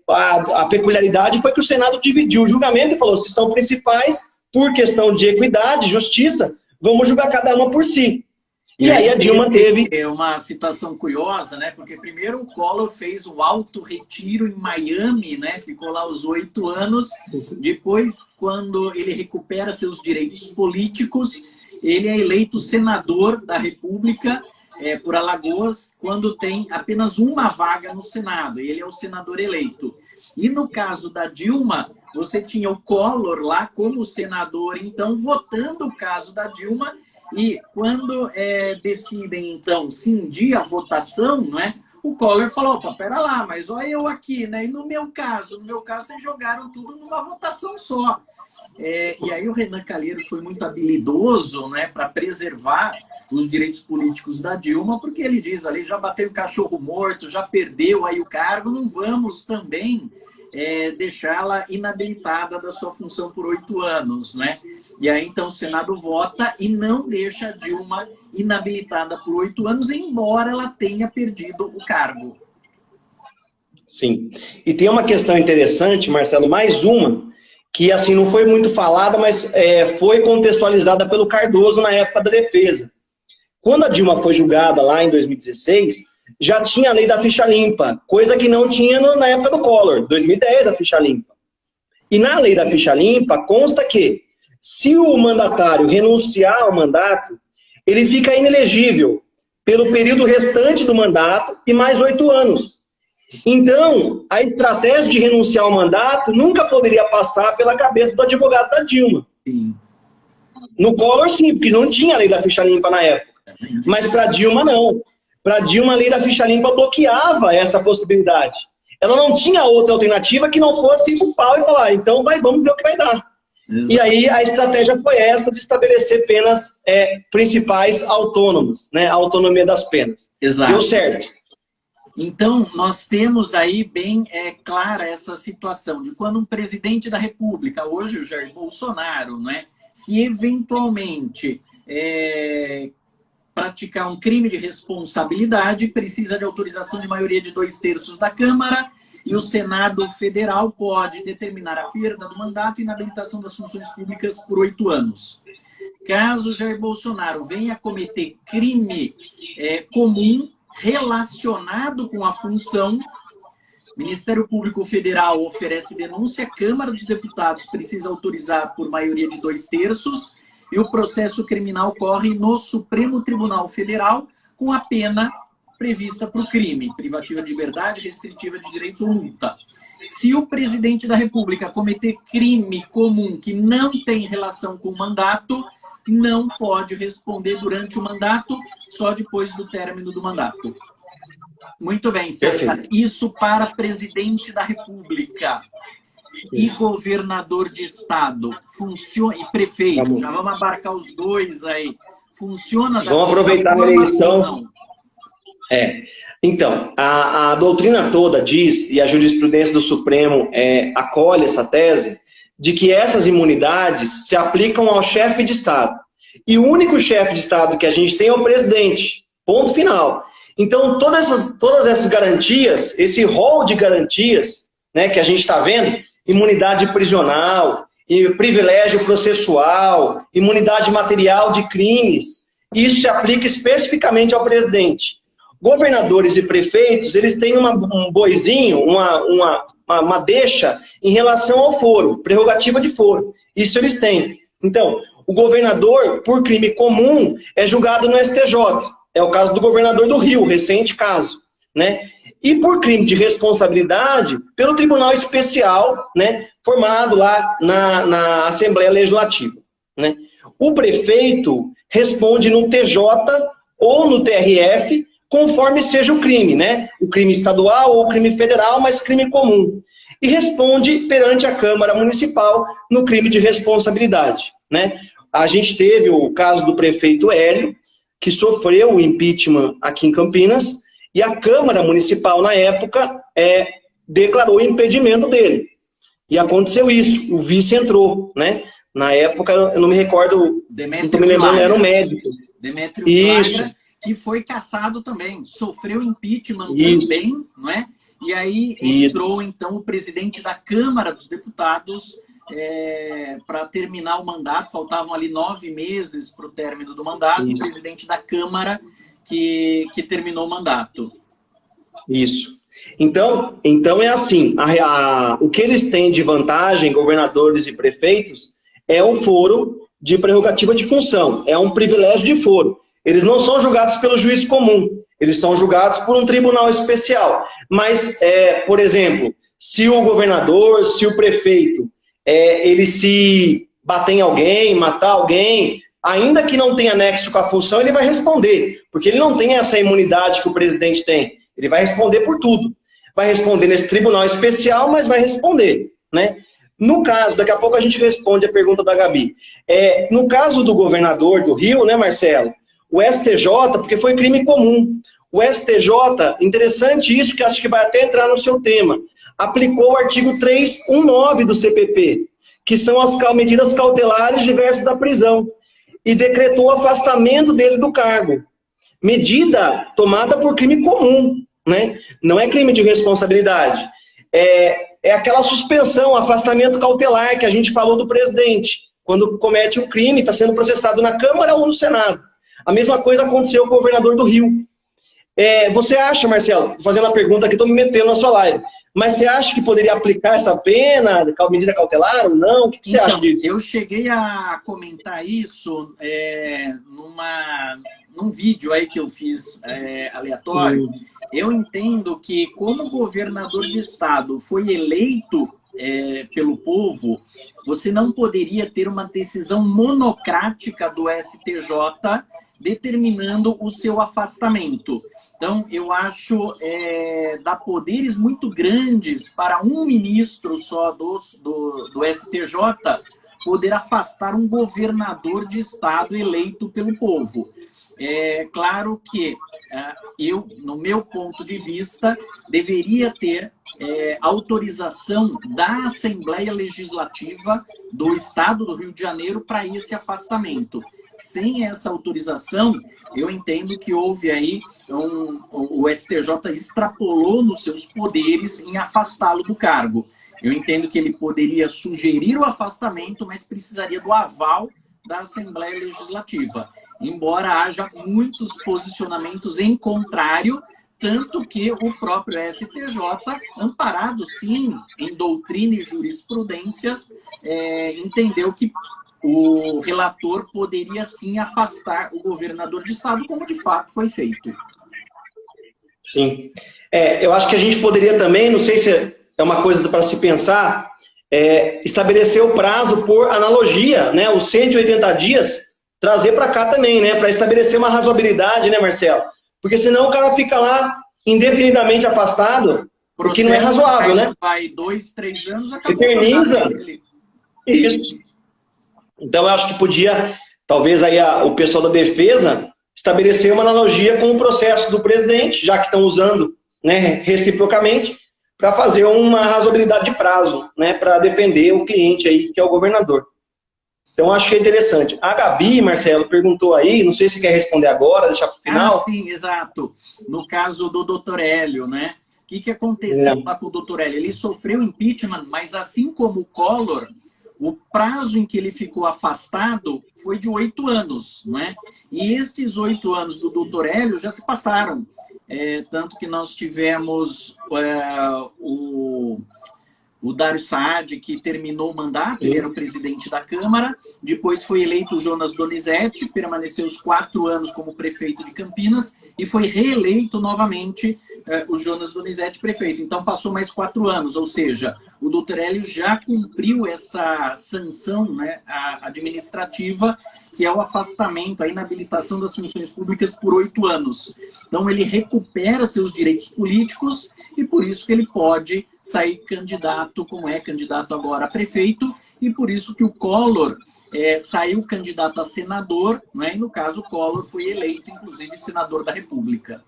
A peculiaridade foi que o Senado dividiu o julgamento e falou, se são principais, por questão de equidade, justiça, vamos julgar cada uma por si. E aí a Dilma teve... É uma situação curiosa, né? Porque primeiro o Collor fez o auto-retiro em Miami, né? Ficou lá os 8 anos. Depois, quando ele recupera seus direitos políticos, ele é eleito senador da República por Alagoas, quando tem apenas uma vaga no Senado, e ele é o senador eleito. E no caso da Dilma, você tinha o Collor lá como senador, então, votando o caso da Dilma, e quando decidem, então, cindir a votação, não é? O Collor falou, opa, pera lá, mas olha eu aqui, né? E no meu caso, vocês jogaram tudo numa votação só. E aí o Renan Calheiros foi muito habilidoso, né, para preservar os direitos políticos da Dilma, porque ele diz ali, já bateu o cachorro morto, já perdeu aí o cargo, não vamos também deixá-la inabilitada da sua função por 8 anos, né? E aí, então, o Senado vota e não deixa a Dilma inabilitada por 8 anos, embora ela tenha perdido o cargo. Sim. E tem uma questão interessante, Marcelo, mais uma, que assim não foi muito falada, mas foi contextualizada pelo Cardoso na época da defesa. Quando a Dilma foi julgada lá em 2016, já tinha a lei da ficha limpa, coisa que não tinha na época do Collor, 2010 a ficha limpa. E na lei da ficha limpa consta que, se o mandatário renunciar ao mandato, ele fica inelegível pelo período restante do mandato e mais 8 anos. Então, a estratégia de renunciar ao mandato nunca poderia passar pela cabeça do advogado da Dilma. Sim. No Collor, sim, porque não tinha a lei da ficha limpa na época. Mas para Dilma, não. Para Dilma, a lei da ficha limpa bloqueava essa possibilidade. Ela não tinha outra alternativa que não fosse ir pro pau e falar, então vamos ver o que vai dar. Exato. E aí a estratégia foi essa de estabelecer penas principais autônomas, né? A autonomia das penas. Exato. Deu certo. Então, nós temos aí bem clara essa situação de quando um presidente da República, hoje o Jair Bolsonaro, né, se eventualmente praticar um crime de responsabilidade, precisa de autorização de maioria de 2/3 da Câmara, e o Senado Federal pode determinar a perda do mandato e inabilitação das funções públicas por 8 anos. Caso Jair Bolsonaro venha cometer crime comum relacionado com a função, o Ministério Público Federal oferece denúncia, a Câmara dos Deputados precisa autorizar por maioria de 2/3, e o processo criminal corre no Supremo Tribunal Federal com a pena prevista para o crime, privativa de liberdade, restritiva de direitos ou multa. Se o presidente da República cometer crime comum que não tem relação com o mandato, não pode responder durante o mandato, só depois do término do mandato. Muito bem, César. Isso para presidente da República. E governador de estado, funciona, e prefeito, já vamos abarcar os dois aí. Funciona da Vamos aproveitar a eleição. Então, a doutrina toda diz, e a jurisprudência do Supremo acolhe essa tese, de que essas imunidades se aplicam ao chefe de Estado. E o único chefe de Estado que a gente tem é o presidente. Ponto final. Então, todas essas garantias, esse rol de garantias, né, que a gente está vendo, imunidade prisional, privilégio processual, imunidade material de crimes, isso se aplica especificamente ao presidente. Governadores e prefeitos, eles têm um boizinho, uma deixa em relação ao foro, prerrogativa de foro. Isso eles têm. Então, o governador, por crime comum, é julgado no STJ. É o caso do governador do Rio, recente caso, né? E por crime de responsabilidade, pelo Tribunal Especial, né, formado lá na Assembleia Legislativa, né? O prefeito responde no TJ ou no TRF, conforme seja o crime, né? O crime estadual ou o crime federal, mas crime comum. E responde perante a Câmara Municipal no crime de responsabilidade, né? A gente teve o caso do prefeito Hélio, que sofreu o impeachment aqui em Campinas, e a Câmara Municipal, na época, declarou o impedimento dele. E aconteceu isso, o vice entrou, né? Na época, eu não me recordo, não estou me lembrando, era um médico. Demétrio Flagra, que foi cassado também, sofreu impeachment também, não é? E aí entrou, então, o presidente da Câmara dos Deputados para terminar o mandato, faltavam ali 9 meses para o término do mandato, e o presidente da Câmara que terminou o mandato. Isso. Então é assim, o que eles têm de vantagem, governadores e prefeitos, é o foro de prerrogativa de função, é um privilégio de foro. Eles não são julgados pelo juiz comum, eles são julgados por um tribunal especial. Mas, por exemplo, se o governador, se o prefeito, ele se bater em alguém, matar alguém, ainda que não tenha nexo com a função, ele vai responder, porque ele não tem essa imunidade que o presidente tem. Ele vai responder por tudo. Vai responder nesse tribunal especial, mas vai responder, né? No caso, daqui a pouco a gente responde a pergunta da Gabi. No caso do governador do Rio, né, Marcelo? O STJ, porque foi crime comum. O STJ, interessante isso, que acho que vai até entrar no seu tema, aplicou o artigo 319 do CPP, que são as medidas cautelares diversas da prisão, e decretou o afastamento dele do cargo. Medida tomada por crime comum, né? Não é crime de responsabilidade. É aquela suspensão, afastamento cautelar que a gente falou do presidente, quando comete um crime, está sendo processado na Câmara ou no Senado. A mesma coisa aconteceu com o governador do Rio. Você acha, Marcelo, fazendo a pergunta aqui, estou me metendo na sua live, mas você acha que poderia aplicar essa pena, medida cautelar ou não? O que você acha disso? Eu cheguei a comentar isso num vídeo aí que eu fiz aleatório. Eu entendo que, como governador de estado foi eleito pelo povo, você não poderia ter uma decisão monocrática do STJ determinando o seu afastamento. Então, eu acho dá poderes muito grandes para um ministro só do STJ poder afastar um governador de estado eleito pelo povo. É claro que eu, no meu ponto de vista, deveria ter autorização da Assembleia Legislativa do Estado do Rio de Janeiro para esse afastamento. Sem essa autorização, eu entendo que houve aí, o STJ extrapolou nos seus poderes em afastá-lo do cargo. Eu entendo que ele poderia sugerir o afastamento, mas precisaria do aval da Assembleia Legislativa. Embora haja muitos posicionamentos em contrário, tanto que o próprio STJ, amparado sim em doutrina e jurisprudências, entendeu que o relator poderia sim afastar o governador de estado, como de fato foi feito. Sim. Eu acho que a gente poderia também, não sei se é uma coisa para se pensar, estabelecer o prazo por analogia, né? Os 180 dias, trazer para cá também, né? Para estabelecer uma razoabilidade, né, Marcelo? Porque senão o cara fica lá indefinidamente afastado, porque não é razoável, né? Vai 2, 3 anos, acabou. Eterniza. Isso. Então, eu acho que podia, talvez aí o pessoal da defesa, estabelecer uma analogia com o processo do presidente, já que estão usando, né, reciprocamente, para fazer uma razoabilidade de prazo, né, para defender o cliente aí, que é o governador. Então, acho que é interessante. A Gabi, Marcelo, perguntou aí, não sei se quer responder agora, deixar para o final. Sim, exato. No caso do Dr. Hélio, né? O que aconteceu lá com o Dr. Hélio? Ele sofreu impeachment, mas assim como o Collor, o prazo em que ele ficou afastado foi de 8 anos, né? E estes 8 anos do Dr. Hélio já se passaram. Tanto que nós tivemos o Dário Saad, que terminou o mandato, ele era o presidente da Câmara, depois foi eleito o Jonas Donizete, permaneceu os 4 anos como prefeito de Campinas, e foi reeleito novamente o Jonas Donizete prefeito. Então passou mais 4 anos, ou seja, o Dr. Hélio já cumpriu essa sanção, né, administrativa, que é o afastamento, a inabilitação das funções públicas por 8 anos. Então ele recupera seus direitos políticos e por isso que ele pode sair candidato, como é candidato agora a prefeito, e por isso que o Collor saiu candidato a senador, né? E no caso o Collor foi eleito, inclusive, senador da República.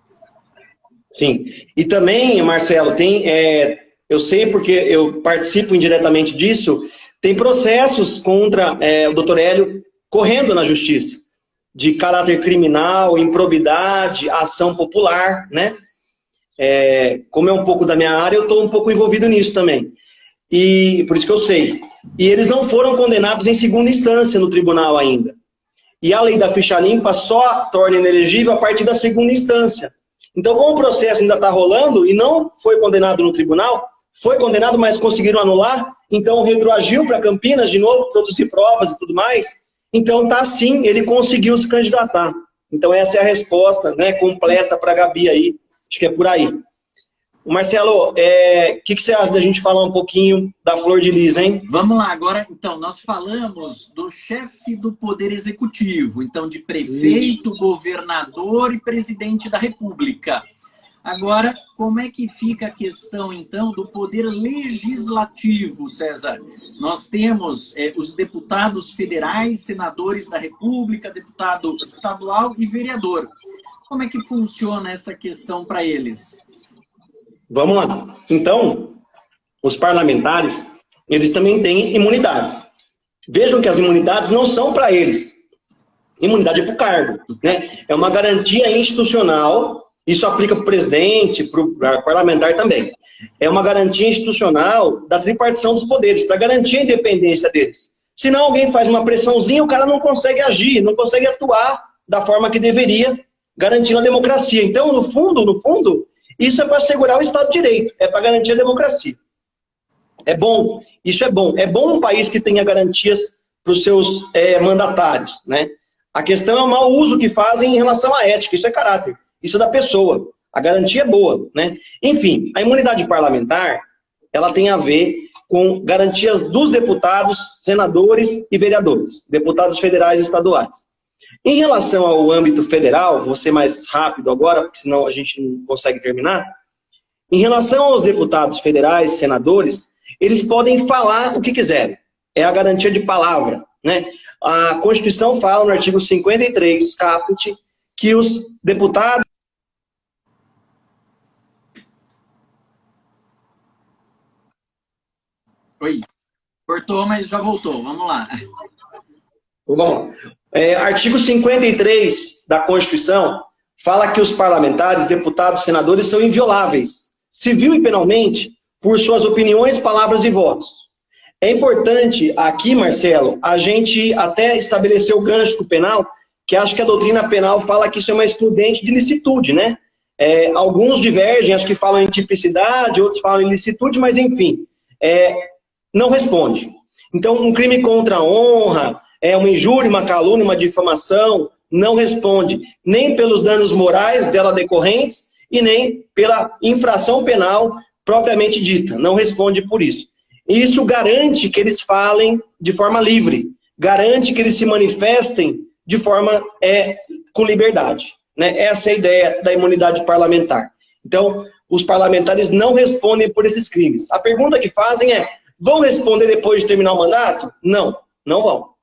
Sim. E também, Marcelo, tem, eu sei porque eu participo indiretamente disso, tem processos contra o Dr. Hélio correndo na justiça, de caráter criminal, improbidade, ação popular, né? Como é um pouco da minha área, eu estou um pouco envolvido nisso também. E por isso que eu sei. E eles não foram condenados em segunda instância no tribunal ainda. E a lei da ficha limpa só torna inelegível a partir da segunda instância. Então, como o processo ainda está rolando e não foi condenado no tribunal, foi condenado, mas conseguiram anular, então retroagiu para Campinas de novo, produzir provas e tudo mais. Então, tá sim, ele conseguiu se candidatar. Então essa é a resposta, né, completa para a Gabi aí, acho que é por aí. Marcelo, o que você acha da gente falar um pouquinho da Flor de Lis, hein? Vamos lá, agora, então, nós falamos do chefe do Poder Executivo, então de prefeito, governador e presidente da República. Agora, como é que fica a questão, então, do Poder Legislativo, César? Nós temos os deputados federais, senadores da República, deputado estadual e vereador. Como é que funciona essa questão para eles? Vamos lá. Então, os parlamentares, eles também têm imunidades. Vejam que as imunidades não são para eles. Imunidade é para o cargo, né? É uma garantia institucional, isso aplica para o presidente, para o parlamentar também. É uma garantia institucional da tripartição dos poderes, para garantir a independência deles. Senão alguém faz uma pressãozinha, o cara não consegue agir, não consegue atuar da forma que deveria, garantindo a democracia. Então, no fundo, isso é para assegurar o Estado de Direito, é para garantir a democracia. É bom, isso é bom. É bom um país que tenha garantias para os seus mandatários, né? A questão é o mau uso que fazem em relação à ética, isso é caráter, isso é da pessoa. A garantia é boa, né? Enfim, a imunidade parlamentar, ela tem a ver com garantias dos deputados, senadores e vereadores, deputados federais e estaduais. Em relação ao âmbito federal, vou ser mais rápido agora, porque senão a gente não consegue terminar. Em relação aos deputados federais, senadores, eles podem falar o que quiserem. É a garantia de palavra, né? A Constituição fala no artigo 53, caput, que os deputados... Oi, cortou, mas já voltou. Vamos lá. Bom, artigo 53 da Constituição fala que os parlamentares, deputados, senadores são invioláveis, civil e penalmente, por suas opiniões, palavras e votos. É importante aqui, Marcelo, a gente até estabelecer o gancho com o penal, que acho que a doutrina penal fala que isso é uma excludente de licitude, né? Alguns divergem, acho que falam em tipicidade, outros falam em licitude, mas enfim, não responde. Então, um crime contra a honra, uma injúria, uma calúnia, uma difamação, não responde nem pelos danos morais dela decorrentes e nem pela infração penal propriamente dita, não responde por isso. E isso garante que eles falem de forma livre, garante que eles se manifestem de forma com liberdade, né? Essa é a ideia da imunidade parlamentar. Então, os parlamentares não respondem por esses crimes. A pergunta que fazem é, vão responder depois de terminar o mandato? Não, não vão.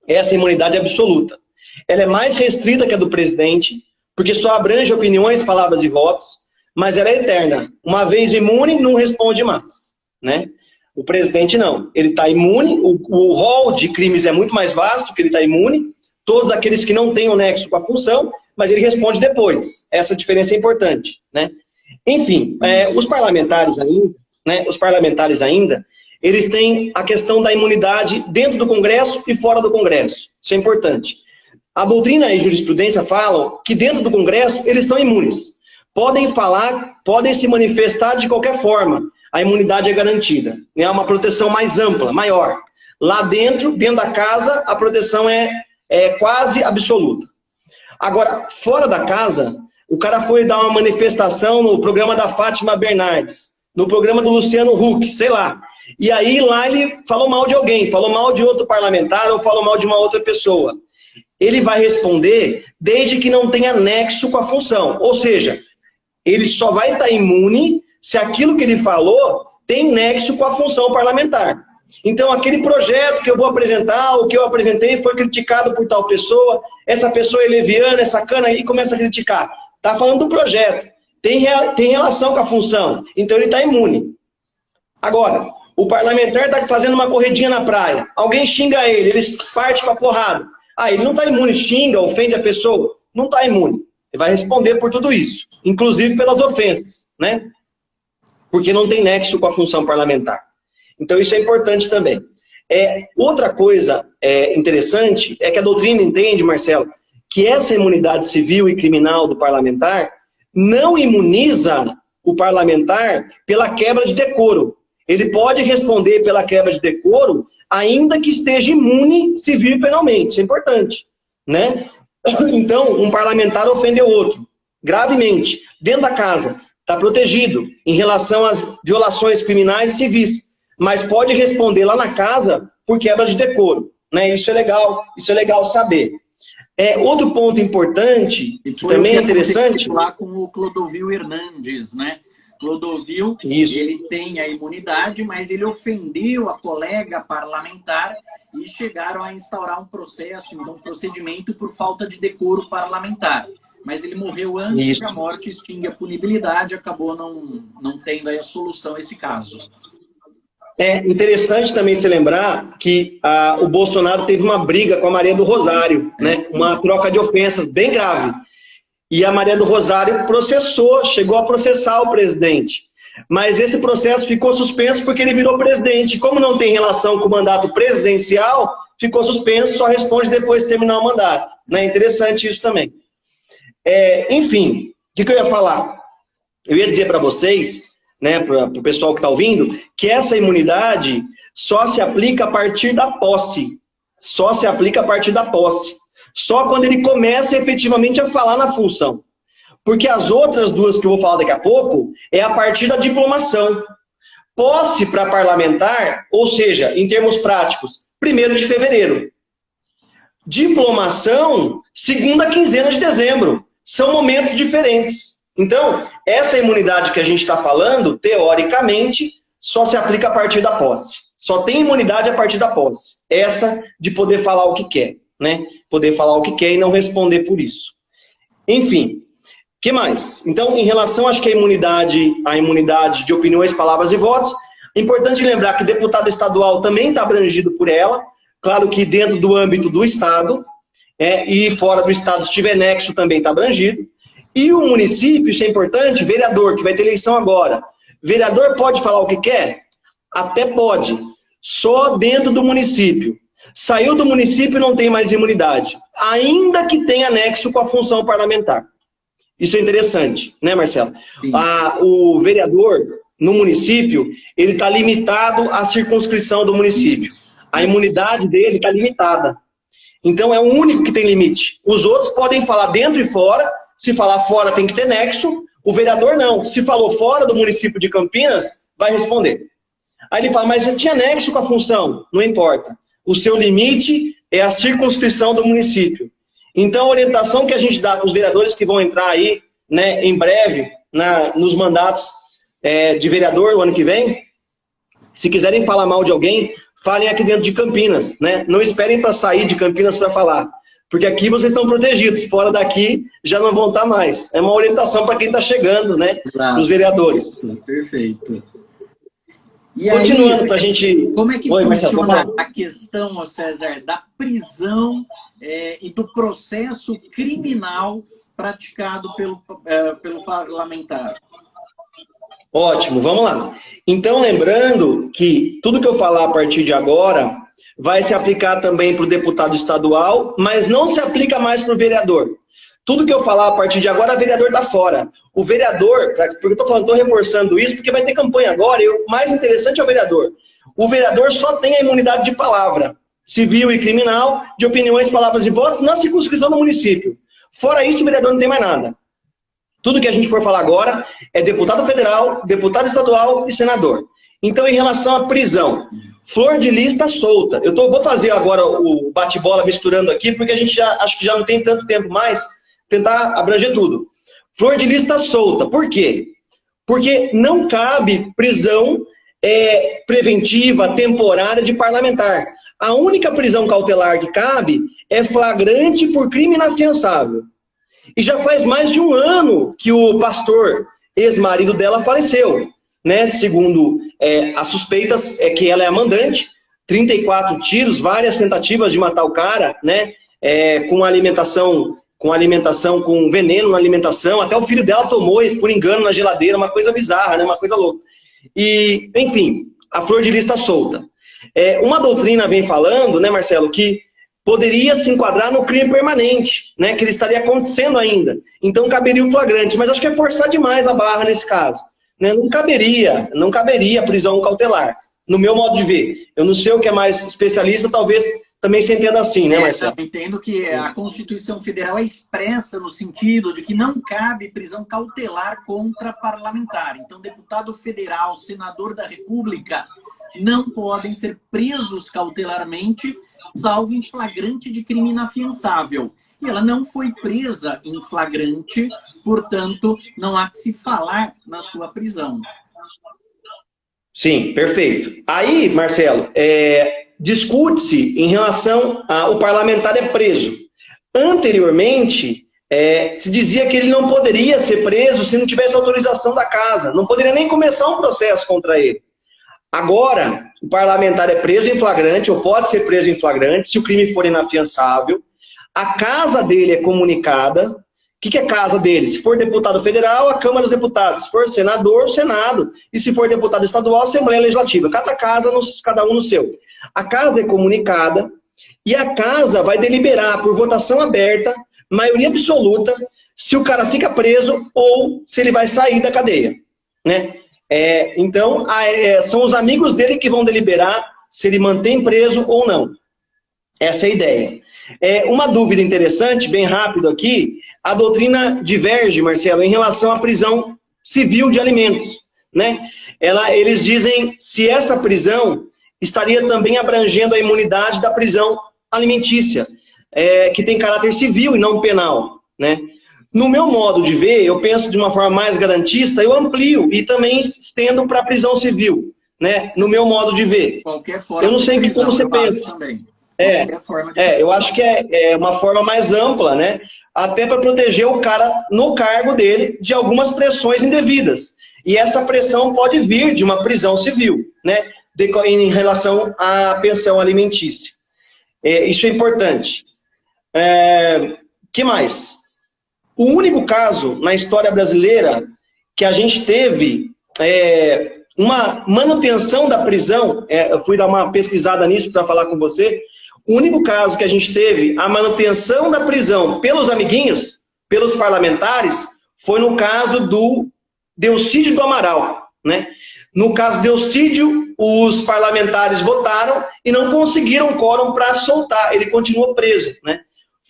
Essa imunidade é absoluta. Ela é mais restrita que a do presidente, porque só abrange opiniões, palavras e votos, mas ela é eterna. Uma vez imune, não responde mais, né? O presidente não. Ele está imune, o rol de crimes é muito mais vasto, que ele está imune, todos aqueles que não têm o nexo com a função, mas ele responde depois. Essa diferença é importante, né? Enfim, os parlamentares ainda, eles têm a questão da imunidade dentro do Congresso e fora do Congresso. Isso é importante. A doutrina e jurisprudência falam que dentro do Congresso eles estão imunes. Podem falar, podem se manifestar de qualquer forma. A imunidade é garantida. É uma proteção mais ampla, maior. Lá dentro da casa, a proteção é quase absoluta. Agora, fora da casa, o cara foi dar uma manifestação no programa da Fátima Bernardes, no programa do Luciano Huck, sei lá. E aí lá ele falou mal de alguém, falou mal de outro parlamentar ou falou mal de uma outra pessoa. Ele vai responder desde que não tenha nexo com a função. Ou seja, ele só vai estar imune se aquilo que ele falou tem nexo com a função parlamentar. Então, aquele projeto que eu vou apresentar, o que eu apresentei foi criticado por tal pessoa, essa pessoa é leviana, é sacana, e começa a criticar. Está falando do projeto. Tem relação com a função. Então, ele está imune. Agora, o parlamentar está fazendo uma corredinha na praia. Alguém xinga ele parte para porrada. Ele não está imune, xinga, ofende a pessoa. Não está imune. Ele vai responder por tudo isso, inclusive pelas ofensas, né? Porque não tem nexo com a função parlamentar. Então isso é importante também. Outra coisa interessante é que a doutrina entende, Marcelo, que essa imunidade civil e criminal do parlamentar não imuniza o parlamentar pela quebra de decoro. Ele pode responder pela quebra de decoro, ainda que esteja imune civil e penalmente. Isso é importante, né? Então, um parlamentar ofendeu outro, gravemente, dentro da casa, está protegido em relação às violações criminais e civis, mas pode responder lá na casa por quebra de decoro, né? Isso é legal saber. Outro ponto importante, que também é interessante... Lá com o Clodovil Hernandes, né? Clodovil, ele tem a imunidade, mas ele ofendeu a colega parlamentar e chegaram a instaurar um processo, então, um procedimento por falta de decoro parlamentar. Mas ele morreu antes que a morte extingue a punibilidade, acabou não tendo aí a solução a esse caso. É interessante também se lembrar que o Bolsonaro teve uma briga com a Maria do Rosário, né? Uma troca de ofensas bem grave. E a Maria do Rosário chegou a processar o presidente. Mas esse processo ficou suspenso porque ele virou presidente. Como não tem relação com o mandato presidencial, ficou suspenso, só responde depois de terminar o mandato. Né? Interessante isso também. Enfim, o que eu ia falar? Eu ia dizer para vocês, né, para o pessoal que está ouvindo, que essa imunidade só se aplica a partir da posse. Só se aplica a partir da posse. Só quando ele começa efetivamente a falar na função. Porque as outras duas que eu vou falar daqui a pouco é a partir da diplomação. Posse para parlamentar, ou seja, em termos práticos, 1º de fevereiro. Diplomação, 2ª quinzena de dezembro. São momentos diferentes. Então, essa imunidade que a gente está falando, teoricamente, só se aplica a partir da posse. Só tem imunidade a partir da posse. Essa de poder falar o que quer, né? Poder falar o que quer e não responder por isso. Enfim, o que mais? Então, em relação, acho que a imunidade de opiniões, palavras e votos, é importante lembrar que deputado estadual também está abrangido por ela, claro que dentro do âmbito do Estado, e fora do Estado, se tiver nexo, também está abrangido. E o município, isso é importante, vereador, que vai ter eleição agora. Vereador pode falar o que quer? Até pode, só dentro do município. Saiu do município, não tem mais imunidade, ainda que tenha nexo com a função parlamentar. Isso é interessante, né, Marcelo? O vereador, no município, ele está limitado à circunscrição do município. A imunidade dele está limitada. Então, é o único que tem limite. Os outros podem falar dentro e fora. Se falar fora, tem que ter nexo. O vereador, não. Se falou fora do município de Campinas, vai responder. Aí ele fala, mas eu tinha nexo com a função. Não importa. O seu limite é a circunscrição do município. Então, a orientação que a gente dá para os vereadores que vão entrar aí, né, em breve, nos mandatos de vereador o ano que vem, se quiserem falar mal de alguém, falem aqui dentro de Campinas, né? Não esperem para sair de Campinas para falar, porque aqui vocês estão protegidos, fora daqui já não vão estar mais. É uma orientação para quem está chegando, né? Os vereadores. Perfeito. E continuando para a gente... Como é que funciona a questão, César, da prisão e do processo criminal praticado pelo parlamentar? Ótimo, vamos lá. Então, lembrando que tudo que eu falar a partir de agora vai se aplicar também para o deputado estadual, mas não se aplica mais para o vereador. Tudo que eu falar a partir de agora, o vereador está fora. O vereador, porque eu estou reforçando isso, porque vai ter campanha agora, e o mais interessante é o vereador. O vereador só tem a imunidade de palavra, civil e criminal, de opiniões, palavras e votos, na circunscrição do município. Fora isso, o vereador não tem mais nada. Tudo que a gente for falar agora é deputado federal, deputado estadual e senador. Então, em relação à prisão, flor de lista solta. Vou fazer agora o bate-bola misturando aqui, porque a gente acho que já não tem tanto tempo mais, tentar abranger tudo. Flor de lista solta. Por quê? Porque não cabe prisão preventiva, temporária de parlamentar. A única prisão cautelar que cabe é flagrante por crime inafiançável. E já faz mais de um ano que o pastor, ex-marido dela, faleceu. Né? Segundo as suspeitas, é que ela é a mandante, 34 tiros, várias tentativas de matar o cara, né? Com alimentação, com veneno na alimentação, até o filho dela tomou, por engano, na geladeira, uma coisa bizarra, né? Uma coisa louca. E, enfim, a flor de lista solta. Uma doutrina vem falando, né, Marcelo, que poderia se enquadrar no crime permanente, né, que ele estaria acontecendo ainda. Então caberia o flagrante, mas acho que é forçar demais a barra nesse caso. Né? Não caberia prisão cautelar. no meu modo de ver. Eu não sei o que é mais especialista, talvez também se entenda assim, né, Marcelo? Eu entendo que a Constituição Federal é expressa no sentido de que não cabe prisão cautelar contra parlamentar. Então, deputado federal, senador da República, não podem ser presos cautelarmente, salvo em flagrante de crime inafiançável. E ela não foi presa em flagrante, portanto, não há que se falar na sua prisão. Sim, perfeito. Aí, Marcelo, discute-se em relação ao parlamentar é preso. Anteriormente, se dizia que ele não poderia ser preso se não tivesse autorização da casa, não poderia nem começar um processo contra ele. Agora, o parlamentar é preso em flagrante, ou pode ser preso em flagrante, se o crime for inafiançável. A casa dele é comunicada. O que é casa dele? Se for deputado federal, a Câmara dos Deputados. Se for senador, o Senado. E se for deputado estadual, a Assembleia Legislativa. Cada casa, cada um no seu. A casa é comunicada e a casa vai deliberar por votação aberta, maioria absoluta, se o cara fica preso ou se ele vai sair da cadeia, né? Então, são os amigos dele que vão deliberar se ele mantém preso ou não. Essa é a ideia. Uma dúvida interessante, bem rápido aqui, a doutrina diverge, Marcelo, em relação à prisão civil de alimentos, né? Eles dizem se essa prisão estaria também abrangendo a imunidade da prisão alimentícia, que tem caráter civil e não penal, né? No meu modo de ver, eu penso de uma forma mais garantista, eu amplio e também estendo para a prisão civil, né? No meu modo de ver. Qualquer forma eu não sei de como você pensa. Também. Eu acho que é uma forma mais ampla, né? Até para proteger o cara no cargo dele de algumas pressões indevidas. E essa pressão pode vir de uma prisão civil, né? Em relação à pensão alimentícia. Isso é importante. Que mais? O único caso na história brasileira que a gente teve uma manutenção da prisão, eu fui dar uma pesquisada nisso para falar com você. O único caso que a gente teve a manutenção da prisão pelos amiguinhos, pelos parlamentares, foi no caso do Delcídio do Amaral, né? No caso do Delcídio, os parlamentares votaram e não conseguiram quórum para soltar, ele continuou preso, né?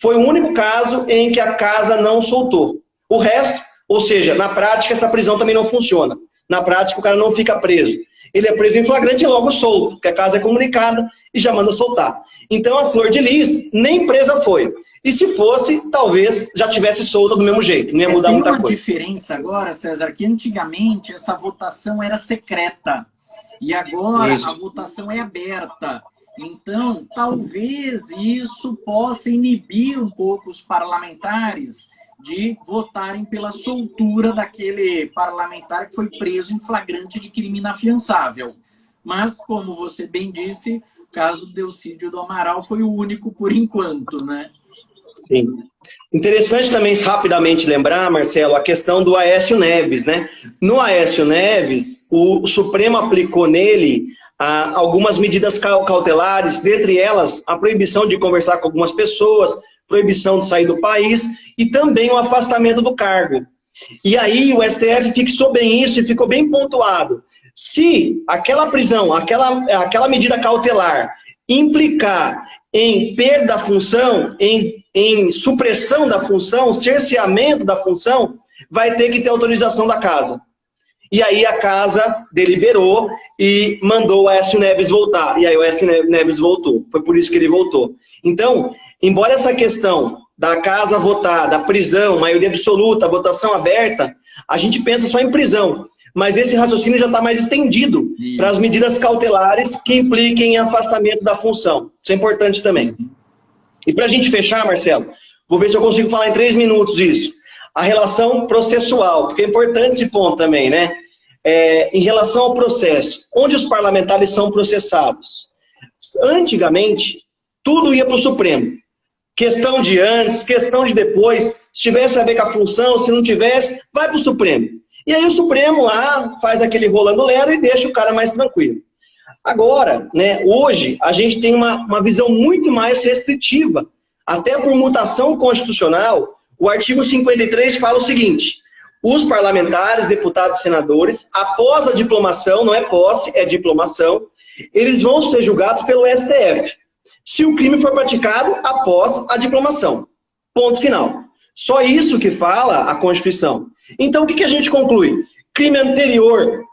Foi o único caso em que a casa não soltou. O resto, ou seja, na prática essa prisão também não funciona. Na prática o cara não fica preso. Ele é preso em flagrante e logo solto, porque a casa é comunicada e já manda soltar. Então a Flor de Lis nem presa foi. E se fosse, talvez já tivesse solta do mesmo jeito, não ia mudar muita coisa. Tem uma diferença agora, César, que antigamente essa votação era secreta. E agora a votação é aberta. Então, talvez isso possa inibir um pouco os parlamentares de votarem pela soltura daquele parlamentar que foi preso em flagrante de crime inafiançável. Mas, como você bem disse, o caso do Delcídio do Amaral foi o único por enquanto, né? Sim. Interessante também, rapidamente lembrar, Marcelo, a questão do Aécio Neves, né? No Aécio Neves, o Supremo aplicou nele algumas medidas cautelares, dentre elas a proibição de conversar com algumas pessoas, proibição de sair do país e também o afastamento do cargo. E aí o STF fixou bem isso e ficou bem pontuado. Se aquela prisão, aquela medida cautelar implicar em perda da função, em supressão da função, cerceamento da função, vai ter que ter autorização da casa. E aí a casa deliberou e mandou o Aécio Neves voltar. E aí o Aécio Neves voltou. Foi por isso que ele voltou. Então, embora essa questão da casa votar, da prisão, maioria absoluta, votação aberta, a gente pensa só em prisão. Mas esse raciocínio já está mais estendido para as medidas cautelares que impliquem em afastamento da função. Isso é importante também. E para a gente fechar, Marcelo, vou ver se eu consigo falar em 3 minutos isso. A relação processual, porque é importante esse ponto também, né? Em relação ao processo, onde os parlamentares são processados. Antigamente, tudo ia para o Supremo. Questão de antes, questão de depois, se tivesse a ver com a função, se não tivesse, vai para o Supremo. E aí o Supremo lá faz aquele rolando lero e deixa o cara mais tranquilo. Agora, né, hoje, a gente tem uma visão muito mais restritiva. Até por mutação constitucional, o artigo 53 fala o seguinte: os parlamentares, deputados e senadores, após a diplomação, não é posse, é diplomação, eles vão ser julgados pelo STF, se o crime for praticado após a diplomação. Ponto final. Só isso que fala a Constituição. Então, o que a gente conclui? Crime anterior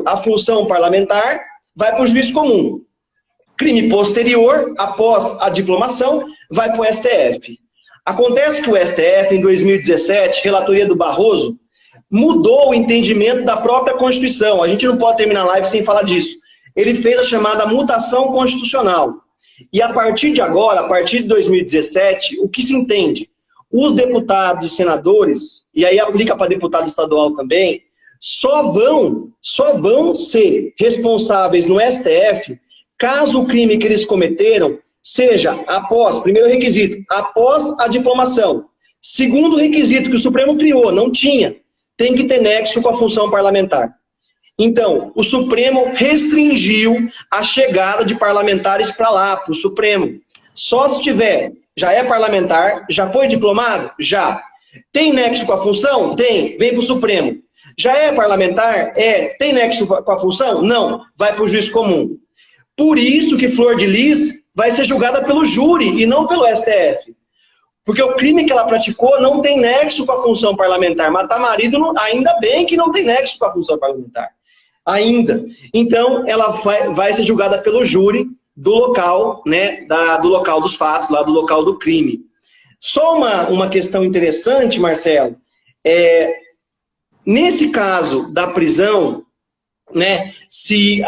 à função parlamentar vai para o juiz comum. Crime posterior, após a diplomação, vai para o STF. Acontece que o STF, em 2017, relatoria do Barroso, mudou o entendimento da própria Constituição. A gente não pode terminar a live sem falar disso. Ele fez a chamada mutação constitucional. E a partir de agora, a partir de 2017, o que se entende? Os deputados e senadores, e aí aplica para deputado estadual também, só vão ser responsáveis no STF caso o crime que eles cometeram seja primeiro requisito, após a diplomação. Segundo requisito que o Supremo criou, não tinha, tem que ter nexo com a função parlamentar. Então, o Supremo restringiu a chegada de parlamentares para lá, para o Supremo. Só se tiver, já é parlamentar, já foi diplomado? Já. Tem nexo com a função? Tem, vem para o Supremo. Já é parlamentar? É. Tem nexo com a função? Não, vai para o juiz comum. Por isso que Flor de Lis vai ser julgada pelo júri e não pelo STF. Porque o crime que ela praticou não tem nexo com a função parlamentar. Matar marido, ainda bem que não tem nexo com a função parlamentar. Ainda. Então, ela vai ser julgada pelo júri do local, né, do local dos fatos, lá do local do crime. Só uma questão interessante, Marcelo, nesse caso da prisão, né, se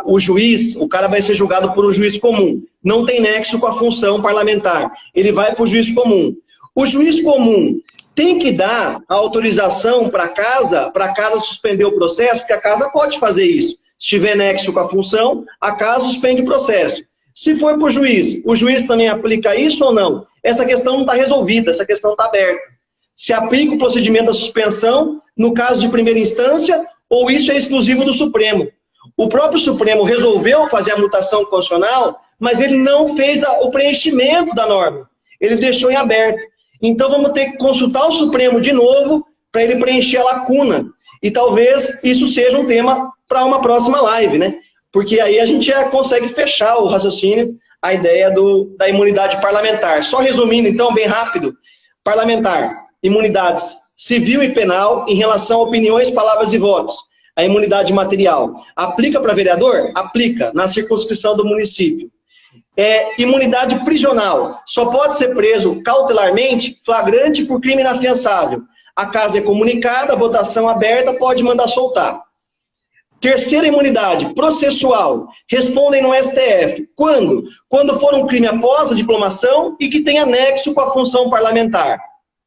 o juiz, o cara vai ser julgado por um juiz comum, não tem nexo com a função parlamentar, ele vai para o juiz comum. O juiz comum tem que dar a autorização para a casa suspender o processo, porque a casa pode fazer isso. Se tiver nexo com a função, a casa suspende o processo. Se for para o juiz também aplica isso ou não? Essa questão não está resolvida, essa questão está aberta. Se aplica o procedimento da suspensão no caso de primeira instância, ou isso é exclusivo do Supremo. O próprio Supremo resolveu fazer a mutação constitucional, mas ele não fez o preenchimento da norma. Ele deixou em aberto. Então vamos ter que consultar o Supremo de novo para ele preencher a lacuna. E talvez isso seja um tema para uma próxima live, né? Porque aí a gente já consegue fechar o raciocínio, a ideia da imunidade parlamentar. Só resumindo, então, bem rápido. Parlamentar, imunidades civil e penal em relação a opiniões, palavras e votos. A imunidade material. Aplica para vereador? Aplica, na circunscrição do município. Imunidade prisional. Só pode ser preso cautelarmente, flagrante por crime inafiançável. A casa é comunicada, a votação aberta, pode mandar soltar. Terceira imunidade, processual. Respondem no STF. Quando? Quando for um crime após a diplomação e que tenha nexo com a função parlamentar.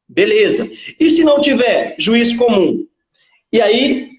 Beleza. E se não tiver? Juiz comum. E aí,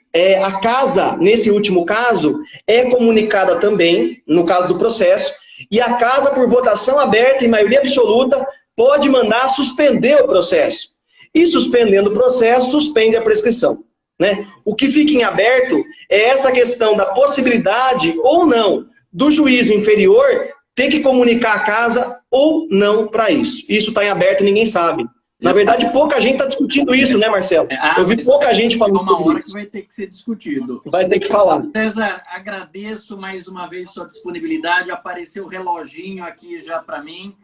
a casa, nesse último caso, é comunicada também, no caso do processo, e a casa, por votação aberta, em maioria absoluta, pode mandar suspender o processo. E suspendendo o processo, suspende a prescrição. Né? O que fica em aberto é essa questão da possibilidade ou não do juiz inferior ter que comunicar a casa ou não para isso. Isso está em aberto e ninguém sabe. Na verdade, pouca gente está discutindo isso, né, Marcelo? Eu vi pouca gente falando. É uma hora que vai ter que ser discutido. Vai ter que falar. César, agradeço mais uma vez sua disponibilidade. Apareceu o reloginho aqui já para mim.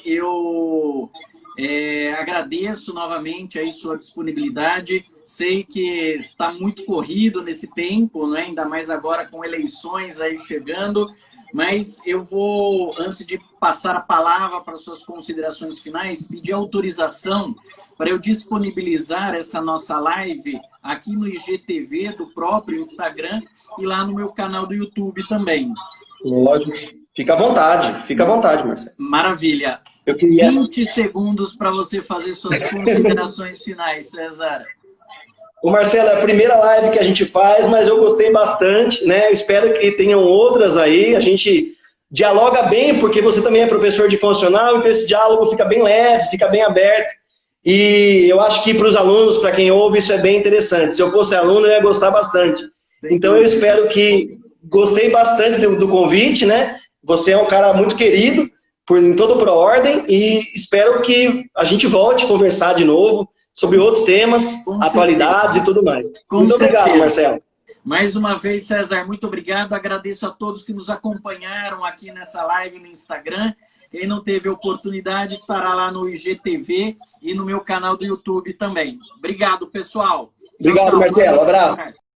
Eu agradeço novamente aí sua disponibilidade. Sei que está muito corrido nesse tempo, né? Ainda mais agora com eleições aí chegando. Mas eu vou, antes de passar a palavra para suas considerações finais, pedir autorização para eu disponibilizar essa nossa live aqui no IGTV do próprio Instagram e lá no meu canal do YouTube também. Lógico. Fica à vontade, Marcelo. Maravilha. 20 segundos para você fazer suas considerações finais, César. O Marcelo, é a primeira live que a gente faz, mas eu gostei bastante, né? Eu espero que tenham outras aí. A gente dialoga bem, porque você também é professor de constitucional, então esse diálogo fica bem leve, fica bem aberto. E eu acho que para os alunos, para quem ouve, isso é bem interessante. Se eu fosse aluno, eu ia gostar bastante. Então eu espero que... Gostei bastante do convite, né? Você é um cara muito querido em toda a ProOrdem e espero que a gente volte a conversar de novo sobre outros temas, atualidades e tudo mais. Muito obrigado, Marcelo. Mais uma vez, César, muito obrigado. Agradeço a todos que nos acompanharam aqui nessa live no Instagram. Quem não teve oportunidade estará lá no IGTV e no meu canal do YouTube também. Obrigado, pessoal. Obrigado, tchau, tchau. Marcelo. Abraço.